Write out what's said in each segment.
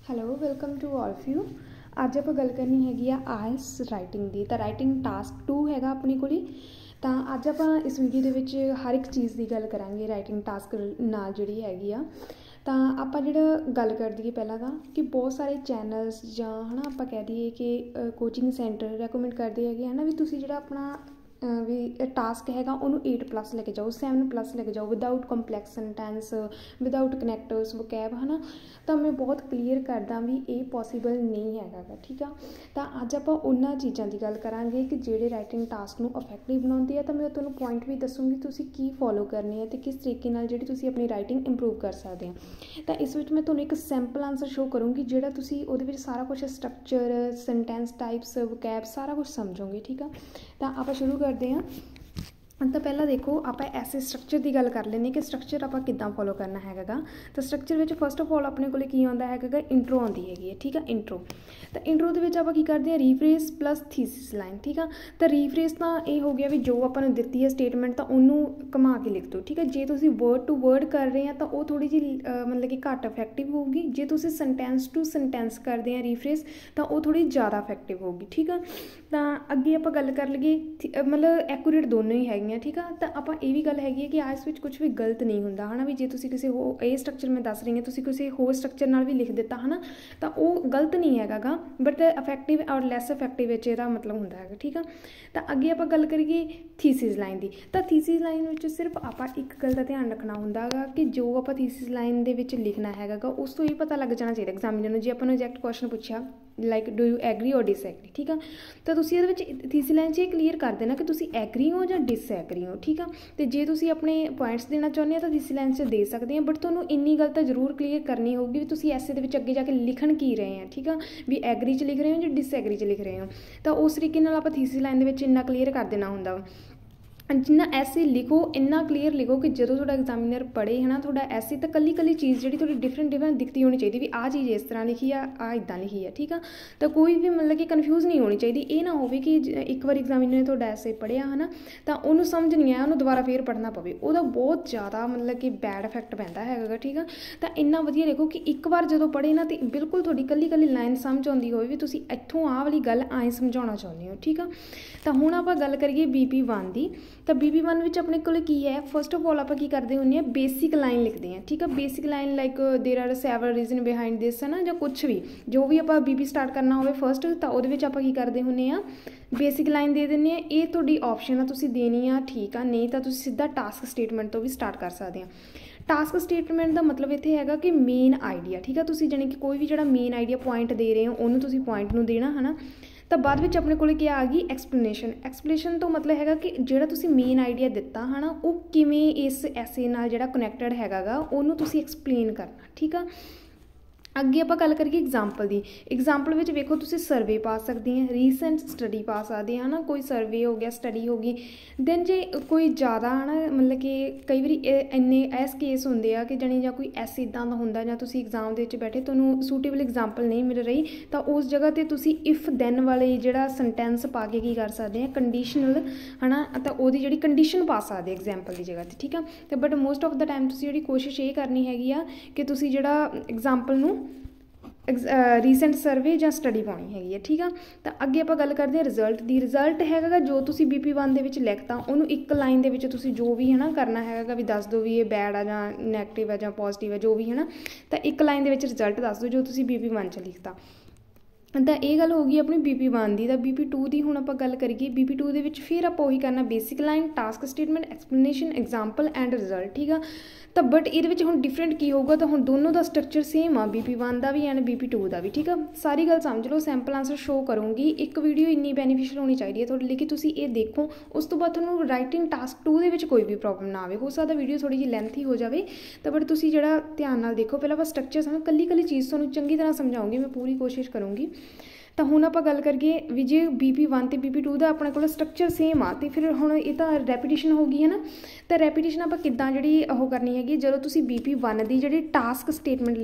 Hello welcome to all of you. ਅੱਜ ਆਪਾਂ ਗੱਲ ਕਰਨੀ ਹੈਗੀ ਆ ਆਇਲਸ ਰਾਈਟਿੰਗ ਦੀ। ਤਾਂ ਰਾਈਟਿੰਗ ਟਾਸਕ 2 ਹੈਗਾ ਆਪਣੇ ਕੋਲ। ਤਾਂ ਅੱਜ ਆਪਾਂ ਇਸ ਵੀਡੀਓ ਦੇ ਵਿੱਚ ਹਰ ਇੱਕ ਚੀਜ਼ ਦੀ ਗੱਲ ਕਰਾਂਗੇ ਰਾਈਟਿੰਗ ਟਾਸਕ ਨਾਲ ਜਿਹੜੀ ਹੈਗੀ ਆ। ਤਾਂ ਆਪਾਂ ਜਿਹੜਾ ਗੱਲ ਕਰ ਦਈਏ ਪਹਿਲਾਂ ਤਾਂ ਕਿ ਬਹੁਤ ਸਾਰੇ ਚੈਨਲਸ ਜਾਂ ਹੈ ਨਾ ਆਪਾਂ ਕਹਿ ਦਈਏ ਕਿ ਕੋਚਿੰਗ ਸੈਂਟਰ ਰੈਕਮੈਂਡ ਕਰਦੇ ਹੈਗੇ ਹੈ ਨਾ ਵੀ ਤੁਸੀਂ ਜਿਹੜਾ ਆਪਣਾ ਵੀ ਟਾਸਕ ਹੈਗਾ ਉਹਨੂੰ 8+ ਲੈ ਕੇ ਜਾਓ, 7+ ਲੈ ਕੇ ਜਾਓ, without complex sentence, without connectors, vocab ਹੈ ਨਾ। ਤਾਂ ਮੈਂ ਬਹੁਤ ਕਲੀਅਰ ਕਰਦਾ ਵੀ ਇਹ ਪੋਸੀਬਲ ਨਹੀਂ ਹੈਗਾ ਗਾ, ਠੀਕ ਆ। ਤਾਂ ਅੱਜ ਆਪਾਂ ਉਹਨਾਂ ਚੀਜ਼ਾਂ ਦੀ ਗੱਲ ਕਰਾਂਗੇ ਕਿ ਜਿਹੜੇ ਰਾਈਟਿੰਗ ਟਾਸਕ ਨੂੰ ਇਫੈਕਟਿਵ ਬਣਾਉਂਦੇ ਆ। ਤਾਂ ਮੈਂ ਤੁਹਾਨੂੰ ਪੁਆਇੰਟ ਵੀ ਦੱਸੂੰਗੀ ਤੁਸੀਂ ਕੀ ਫੋਲੋ ਕਰਨੇ ਆ ਅਤੇ ਕਿਸ ਤਰੀਕੇ ਨਾਲ ਜਿਹੜੀ ਤੁਸੀਂ ਆਪਣੀ ਰਾਈਟਿੰਗ ਇੰਪਰੂਵ ਕਰ ਸਕਦੇ ਆ। ਤਾਂ ਇਸ ਵਿੱਚ ਮੈਂ ਤੁਹਾਨੂੰ ਇੱਕ ਸਿੰਪਲ ਆਂਸਰ ਸ਼ੋਅ ਕਰੂੰਗੀ ਜਿਹੜਾ ਤੁਸੀਂ ਉਹਦੇ ਵਿੱਚ ਸਾਰਾ ਕੁਛ ਸਟਰਕਚਰ, ਸੈਂਟੈਂਸ ਟਾਈਪਸ, ਵੋਕੈਬ ਸਾਰਾ ਕੁਛ ਸਮਝੋਗੇ, ਠੀਕ ਆ। ਤਾਂ ਆਪਾਂ ਸ਼ੁਰੂ ਕਰਦੇ ਹਾਂ। ਤਾਂ ਪਹਿਲਾਂ ਦੇਖੋ ਆਪਾਂ ਐਸੇ ਸਟਰਕਚਰ ਦੀ ਗੱਲ ਕਰ ਲੈਂਦੇ ਕਿ ਸਟਰਕਚਰ ਆਪਾਂ ਕਿੱਦਾਂ ਫੋਲੋ ਕਰਨਾ ਹੈਗਾ ਗਾ। ਤਾਂ ਸਟਰਕਚਰ ਵਿੱਚ ਫਸਟ ਆਫ ਆਲ ਆਪਣੇ ਕੋਲ ਕੀ ਆਉਂਦਾ ਹੈਗਾ ਗਾ, ਇੰਟਰੋ ਆਉਂਦੀ ਹੈਗੀ ਹੈ, ਠੀਕ ਆ। ਇੰਟਰੋ ਤਾਂ ਇੰਟਰੋ ਦੇ ਵਿੱਚ ਆਪਾਂ ਕੀ ਕਰਦੇ ਹਾਂ, ਰੀਫਰੇਸ ਪਲੱਸ ਥੀਸਿਸ ਲਾਈਨ, ਠੀਕ ਆ। ਤਾਂ ਰੀਫਰੇਸ ਤਾਂ ਇਹ ਹੋ ਗਿਆ ਵੀ ਜੋ ਆਪਾਂ ਨੂੰ ਦਿੱਤੀ ਹੈ ਸਟੇਟਮੈਂਟ ਤਾਂ ਉਹਨੂੰ ਘੁਮਾ ਕੇ ਲਿਖ ਦਿਓ, ਠੀਕ ਹੈ। ਜੇ ਤੁਸੀਂ ਵਰਡ ਟੂ ਵਰਡ ਕਰ ਰਹੇ ਆ ਤਾਂ ਉਹ ਥੋੜ੍ਹੀ ਜਿਹੀ ਮਤਲਬ ਕਿ ਘੱਟ ਇਫੈਕਟਿਵ ਹੋਊਗੀ। ਜੇ ਤੁਸੀਂ ਸੈਂਟੈਂਸ ਟੂ ਸੈਂਟੈਂਸ ਕਰਦੇ ਆ ਰੀਫਰੇਸ ਤਾਂ ਉਹ ਥੋੜ੍ਹੀ ਜ਼ਿਆਦਾ ਇਫੈਕਟਿਵ ਹੋਊਗੀ, ਠੀਕ ਆ। ਤਾਂ ਅੱਗੇ ਆਪਾਂ ਗੱਲ ਕਰ ਲਈਏ ਮਤਲਬ ਐਕੂਰੇਟ ਦੋਨੋਂ ਹੀ ਹੈਗੀਆਂ, ਠੀਕ ਆ। ਤਾਂ ਆਪਾਂ ਇਹ ਵੀ ਗੱਲ ਹੈਗੀ ਹੈ ਕਿ ਇਸ ਵਿੱਚ ਕੁਛ ਵੀ ਗਲਤ ਨਹੀਂ ਹੁੰਦਾ ਹੈ ਨਾ। ਵੀ ਜੇ ਤੁਸੀਂ ਕਿਸੇ ਇਹ ਸਟਰਕਚਰ ਮੈਂ ਦੱਸ ਰਹੀ ਹਾਂ ਤੁਸੀਂ ਕਿਸੇ ਹੋਰ ਸਟਰਕਚਰ ਨਾਲ ਵੀ ਲਿਖ ਦਿੱਤਾ ਹੈ ਨਾ ਤਾਂ ਉਹ ਗਲਤ ਨਹੀਂ ਹੈਗਾ ਗਾ, ਬਟ ਇਫੈਕਟਿਵ ਔਰ ਲੈਸ ਇਫੈਕਟਿਵ ਵਿੱਚ ਇਹਦਾ ਮਤਲਬ ਹੁੰਦਾ ਹੈਗਾ, ਠੀਕ ਆ। ਤਾਂ ਅੱਗੇ ਆਪਾਂ ਗੱਲ ਕਰੀਏ ਥੀਸਿਸ ਲਾਈਨ ਦੀ। ਤਾਂ ਥੀਸਿਸ ਲਾਈਨ ਵਿੱਚ ਸਿਰਫ ਆਪਾਂ ਇੱਕ ਗੱਲ ਦਾ ਧਿਆਨ ਰੱਖਣਾ ਹੁੰਦਾ ਗਾ ਕਿ ਜੋ ਆਪਾਂ ਥੀਸਿਸ ਲਾਈਨ ਦੇ ਵਿੱਚ ਲਿਖਣਾ ਹੈਗਾ ਗਾ ਉਸ ਤੋਂ ਇਹ ਪਤਾ ਲੱਗ ਜਾਣਾ ਚਾਹੀਦਾ ਐਗਜ਼ਾਮੀਨਰ ਨੂੰ। ਜੇ ਆਪਾਂ ਨੂੰ ਐਗਜ਼ੈਕਟ ਕੁਐਸਚਨ ਪੁੱਛਿਆ ਲਾਈਕ ਡੂ ਯੂ ਐਗਰੀ ਔਰ ਡਿਸਐਗਰੀ, ਠੀਕ ਆ। ਤਾਂ ਤੁਸੀਂ ਇਹਦੇ ਵਿੱਚ ਥੀਸਿਸ ਲਾਈਨ 'ਚ ਇਹ ਕਲੀਅਰ ਕਰ ਦੇਣਾ ਕਿ ਤੁਸੀਂ ਐਗਰੀ ਹੋ ਜਾਂ ਡਿਸਐਗਰੀ ਹੋ, ਠੀਕ ਆ। ਅਤੇ ਜੇ ਤੁਸੀਂ ਆਪਣੇ ਪੁਆਇੰਟਸ ਦੇਣਾ ਚਾਹੁੰਦੇ ਹੋ ਤਾਂ ਥੀਸਿਸ ਲਾਈਨ 'ਚ ਦੇ ਸਕਦੇ ਹਾਂ, ਬਟ ਤੁਹਾਨੂੰ ਇੰਨੀ ਗੱਲ ਤਾਂ ਜ਼ਰੂਰ ਕਲੀਅਰ ਕਰਨੀ ਹੋਊਗੀ ਵੀ ਤੁਸੀਂ ਐਸੇ ਦੇ ਵਿੱਚ ਅੱਗੇ ਜਾ ਕੇ ਲਿਖਣ ਕੀ ਰਹੇ ਆ, ਠੀਕ ਆ। ਵੀ ਐਗਰੀ 'ਚ ਲਿਖ ਰਹੇ ਹੋ ਜਾਂ ਡਿਸਐਗਰੀ 'ਚ ਲਿਖ ਰਹੇ ਹੋ। ਤਾਂ ਉਸ ਤਰੀਕੇ ਨਾਲ ਆਪਾਂ ਥੀਸਿਸ ਲਾਈਨ ਦੇ ਵਿੱਚ ਇੰਨਾ ਕਲੀਅਰ ਕਰ ਦੇਣਾ ਹੁੰਦਾ ਵਾ। ਜਿੰਨਾ ਐਸੇ ਲਿਖੋ ਇੰਨਾ ਕਲੀਅਰ ਲਿਖੋ ਕਿ ਜਦੋਂ ਤੁਹਾਡਾ ਐਗਜ਼ਾਮੀਨਰ ਪੜ੍ਹੇ ਹੈ ਨਾ ਤੁਹਾਡਾ ਐਸੇ ਤਾਂ ਕੱਲੀ ਚੀਜ਼ ਜਿਹੜੀ ਤੁਹਾਡੀ ਡਿਫਰੈਂਟ ਦਿਖਦੀ ਹੋਣੀ ਚਾਹੀਦੀ ਵੀ ਆਹ ਚੀਜ਼ ਇਸ ਤਰ੍ਹਾਂ ਲਿਖੀ ਆ, ਆਹ ਇੱਦਾਂ ਲਿਖੀ ਆ, ਠੀਕ ਆ। ਤਾਂ ਕੋਈ ਵੀ ਮਤਲਬ ਕਿ ਕਨਫਿਊਜ਼ ਨਹੀਂ ਹੋਣੀ ਚਾਹੀਦੀ। ਇਹ ਨਾ ਹੋਵੇ ਕਿ ਇੱਕ ਵਾਰ ਐਗਜ਼ਾਮੀਨਰ ਨੇ ਤੁਹਾਡਾ ਐਸੇ ਪੜ੍ਹਿਆ ਹੈ ਨਾ ਤਾਂ ਉਹਨੂੰ ਸਮਝ ਨਹੀਂ ਆਇਆ, ਉਹਨੂੰ ਦੁਬਾਰਾ ਫੇਰ ਪੜ੍ਹਨਾ ਪਵੇ, ਉਹਦਾ ਬਹੁਤ ਜ਼ਿਆਦਾ ਮਤਲਬ ਕਿ ਬੈਡ ਇਫੈਕਟ ਪੈਂਦਾ ਹੈਗਾ, ਠੀਕ ਆ। ਤਾਂ ਇੰਨਾ ਵਧੀਆ ਲਿਖੋ ਕਿ ਇੱਕ ਵਾਰ ਜਦੋਂ ਪੜ੍ਹੇ ਨਾ ਤਾਂ ਬਿਲਕੁਲ ਤੁਹਾਡੀ ਕੱਲੀ ਲਾਈਨ ਸਮਝ ਆਉਂਦੀ ਹੋਵੇ ਵੀ ਤੁਸੀਂ ਇੱਥੋਂ ਆਹ ਵਾਲੀ ਗੱਲ ਐਂ ਸਮਝਾਉਣਾ ਚਾਹੁੰਦੇ ਹੋ, ਠੀਕ ਆ। ਤਾਂ ਹੁਣ ਆਪਾਂ ਗੱਲ ਕਰੀਏ BP1 ਦੀ। ਤਾਂ BP1 ਵਿੱਚ ਆਪਣੇ ਕੋਲ ਕੀ ਹੈ, ਫਸਟ ਆਫ ਆਲ ਆਪਾਂ ਕੀ ਕਰਦੇ ਹੁੰਦੇ ਹਾਂ, ਬੇਸਿਕ ਲਾਈਨ ਲਿਖਦੇ ਹਾਂ, ਠੀਕ ਆ। Basic line like there are several reason behind this ਹੈ ਨਾ, ਜਾਂ ਕੁਛ ਵੀ ਜੋ ਵੀ ਆਪਾਂ BP ਸਟਾਰਟ ਕਰਨਾ ਹੋਵੇ ਫਸਟ ਤਾਂ ਉਹਦੇ ਵਿੱਚ ਆਪਾਂ ਕੀ ਕਰਦੇ ਹੁੰਦੇ ਹਾਂ, ਬੇਸਿਕ ਲਾਈਨ ਦੇ ਦਿੰਦੇ ਹਾਂ। ਇਹ ਤੁਹਾਡੀ ਆਪਸ਼ਨ ਆ, ਤੁਸੀਂ ਦੇਣੀ ਆ, ਠੀਕ ਆ। ਨਹੀਂ ਤਾਂ ਤੁਸੀਂ ਸਿੱਧਾ ਟਾਸਕ ਸਟੇਟਮੈਂਟ ਤੋਂ ਵੀ ਸਟਾਰਟ ਕਰ ਸਕਦੇ ਹਾਂ। ਟਾਸਕ ਸਟੇਟਮੈਂਟ ਦਾ ਮਤਲਬ ਇੱਥੇ ਹੈਗਾ ਕਿ ਮੇਨ ਆਈਡੀਆ, ਠੀਕ ਆ। ਤੁਸੀਂ ਜਾਣੀ ਕਿ ਕੋਈ ਵੀ ਜਿਹੜਾ ਮੇਨ ਆਈਡੀਆ ਪੁਆਇੰਟ ਦੇ ਰਹੇ ਹੋ ਉਹਨੂੰ ਤੁਸੀਂ ਪੁਆਇੰਟ ਨੂੰ ਦੇਣਾ ਹੈ ਨਾ। ਤਾਂ ਬਾਅਦ ਵਿੱਚ ਆਪਣੇ ਕੋਲ ਕੀ ਆ ਗਈ, ਐਕਸਪਲੇਨੇਸ਼ਨ ਤੋਂ ਮਤਲਬ ਹੈਗਾ ਕਿ ਜਿਹੜਾ ਤੁਸੀਂ ਮੇਨ ਆਈਡੀਆ ਦਿੱਤਾ ਹੈ ਨਾ ਉਹ ਕਿਵੇਂ ਇਸ ਐਸੇ ਨਾਲ ਜਿਹੜਾ ਕਨੈਕਟਡ ਹੈਗਾ ਗਾ ਉਹਨੂੰ ਤੁਸੀਂ ਐਕਸਪਲੇਨ ਕਰਨਾ, ਠੀਕ ਆ। ਅੱਗੇ ਆਪਾਂ ਗੱਲ ਕਰੀਏ ਐਗਜ਼ਾਮਪਲ ਦੀ। ਐਗਜ਼ਾਮਪਲ ਵਿੱਚ ਵੇਖੋ ਤੁਸੀਂ ਸਰਵੇ ਪਾ ਸਕਦੇ ਆ, ਰੀਸੈਂਟ ਸਟੱਡੀ ਪਾ ਸਕਦੇ ਆ, ਹੈ ਨਾ। ਕੋਈ ਸਰਵੇ ਹੋ ਗਿਆ, ਸਟੱਡੀ ਹੋ ਗਈ। ਦੈਨ ਜੇ ਕੋਈ ਜ਼ਿਆਦਾ ਹੈ ਨਾ ਮਤਲਬ ਕਿ ਕਈ ਵਾਰੀ ਇੰਨੇ ਇਸ ਕੇਸ ਹੁੰਦੇ ਆ ਕਿ ਜਾਣੀ ਜਾਂ ਕੋਈ ਐਸੇ ਇੱਦਾਂ ਦਾ ਹੁੰਦਾ ਜਾਂ ਤੁਸੀਂ ਐਗਜ਼ਾਮ ਦੇ ਵਿੱਚ ਬੈਠੇ ਤੁਹਾਨੂੰ ਸੂਟੇਬਲ ਐਗਜ਼ਾਮਪਲ ਨਹੀਂ ਮਿਲ ਰਹੀ ਤਾਂ ਉਸ ਜਗ੍ਹਾ 'ਤੇ ਤੁਸੀਂ ਇਫ ਦੈਨ ਵਾਲੇ ਜਿਹੜਾ ਸੈਂਟੈਂਸ ਪਾ ਕੇ ਕੀ ਕਰ ਸਕਦੇ ਆ, ਕੰਡੀਸ਼ਨਲ ਹੈ ਨਾ। ਤਾਂ ਉਹਦੀ ਜਿਹੜੀ ਕੰਡੀਸ਼ਨ ਪਾ ਸਕਦੇ ਐਗਜ਼ਾਮਪਲ ਦੀ ਜਗ੍ਹਾ 'ਤੇ, ਠੀਕ ਆ। ਅਤੇ but most of the time ਤੁਸੀਂ ਜਿਹੜੀ ਕੋਸ਼ਿਸ਼ ਇਹ ਕਰਨੀ ਹੈਗੀ ਆ ਕਿ ਤੁਸੀਂ ਜਿਹੜਾ ਐਗਜ਼ਾਮਪਲ ਨੂੰ ਰੀਸੈਂਟ ਸਰਵੇ ਜਾਂ ਸਟੱਡੀ ਪਾਉਣੀ ਹੈਗੀ ਹੈ, ਠੀਕ ਆ। ਤਾਂ ਅੱਗੇ ਆਪਾਂ ਗੱਲ ਕਰਦੇ ਹਾਂ ਰਿਜ਼ਲਟ ਦੀ। ਰਿਜ਼ਲਟ ਹੈਗਾ ਗਾ ਜੋ ਤੁਸੀਂ BP1 ਦੇ ਵਿੱਚ ਲਿਖਤਾ ਉਹਨੂੰ ਇੱਕ ਲਾਈਨ ਦੇ ਵਿੱਚ ਤੁਸੀਂ ਜੋ ਵੀ ਹੈ ਨਾ ਕਰਨਾ ਹੈਗਾ ਗਾ ਵੀ ਦੱਸ ਦਿਓ ਵੀ ਇਹ ਬੈਡ ਆ ਜਾਂ ਨੈਗੇਟਿਵ ਆ ਜਾਂ ਪੋਜ਼ੀਟਿਵ ਆ ਜੋ ਵੀ ਹੈ ਨਾ। ਤਾਂ ਇੱਕ ਲਾਈਨ ਦੇ ਵਿੱਚ ਰਿਜ਼ਲਟ ਦੱਸ ਦਿਓ ਜੋ ਤੁਸੀਂ BP1 'ਚ ਲਿਖਤਾ। ਤਾਂ ਇਹ ਗੱਲ ਹੋ ਗਈ ਆਪਣੀ BP1 ਦੀ। ਤਾਂ BP2 ਦੀ ਹੁਣ ਆਪਾਂ ਗੱਲ ਕਰੀਏ। BP2 ਦੇ ਵਿੱਚ ਫਿਰ ਆਪਾਂ ਉਹੀ ਕਰਨਾ, basic line, task statement, explanation, example end result, ਠੀਕ ਆ। ਤਾਂ ਬਟ ਇਹਦੇ ਵਿੱਚ ਹੁਣ ਡਿਫਰੈਂਟ ਕੀ ਹੋਊਗਾ, ਤਾਂ ਹੁਣ ਦੋਨੋਂ ਦਾ ਸਟਰਕਚਰ ਸੇਮ ਆ, BP1 the we and BP2 ਦਾ ਵੀ, ਠੀਕ ਆ। ਸਾਰੀ ਗੱਲ ਸਮਝ ਲਓ, ਸੈਂਪਲ ਆਂਸਰ ਸ਼ੋਅ ਕਰੂੰਗੀ। ਇੱਕ ਵੀਡੀਓ ਇੰਨੀ ਬੈਨੀਫਿਸ਼ਲ ਹੋਣੀ ਚਾਹੀਦੀ ਹੈ ਤੁਹਾਡੇ ਲਈ ਕਿ ਤੁਸੀਂ ਇਹ ਦੇਖੋ, ਉਸ ਤੋਂ ਬਾਅਦ ਤੁਹਾਨੂੰ ਰਾਈਟਿੰਗ ਟਾਸਕ 2 ਦੇ ਵਿੱਚ ਕੋਈ ਵੀ ਪ੍ਰੋਬਲਮ ਨਾ ਆਵੇ। ਹੋ ਸਕਦਾ ਵੀਡੀਓ ਥੋੜ੍ਹੀ ਜਿਹੀ ਲੈਂਥੀ ਹੋ ਜਾਵੇ ਤਾਂ ਬਟ ਤੁਸੀਂ ਜਿਹੜਾ ਧਿਆਨ ਨਾਲ ਦੇਖੋ। ਪਹਿਲਾਂ ਆਪਾਂ ਸਟਰਕਚਰ ਸਮਝ ਕੱਲੀ ਚੀਜ਼ ਤੁਹਾਨੂੰ ਚੰਗੀ ਤਰ੍ਹਾਂ ਸਮਝਾਉਂਗੀ, ਮੈਂ ਪੂਰੀ ਕੋਸ਼ਿਸ਼ ਕਰੂੰਗੀ। ਤਾਂ ਹੁਣ ਆਪਾਂ ਗੱਲ ਕਰੀਏ ਵੀ ਜੇ BP1 ਅਤੇ BP2 ਦਾ ਆਪਣੇ ਕੋਲ ਸਟਰਕਚਰ ਸੇਮ ਆ ਅਤੇ ਫਿਰ ਹੁਣ ਇਹ ਤਾਂ ਰੈਪੀਟੀਸ਼ਨ ਹੋ ਗਈ ਹੈ ਨਾ। ਤਾਂ ਰੈਪੀਟੀਸ਼ਨ ਆਪਾਂ ਕਿੱਦਾਂ ਜਿਹੜੀ ਉਹ ਕਰਨੀ ਹੈਗੀ, ਜਦੋਂ ਤੁਸੀਂ BP1 ਦੀ ਜਿਹੜੀ ਟਾਸਕ ਸਟੇਟਮੈਂਟ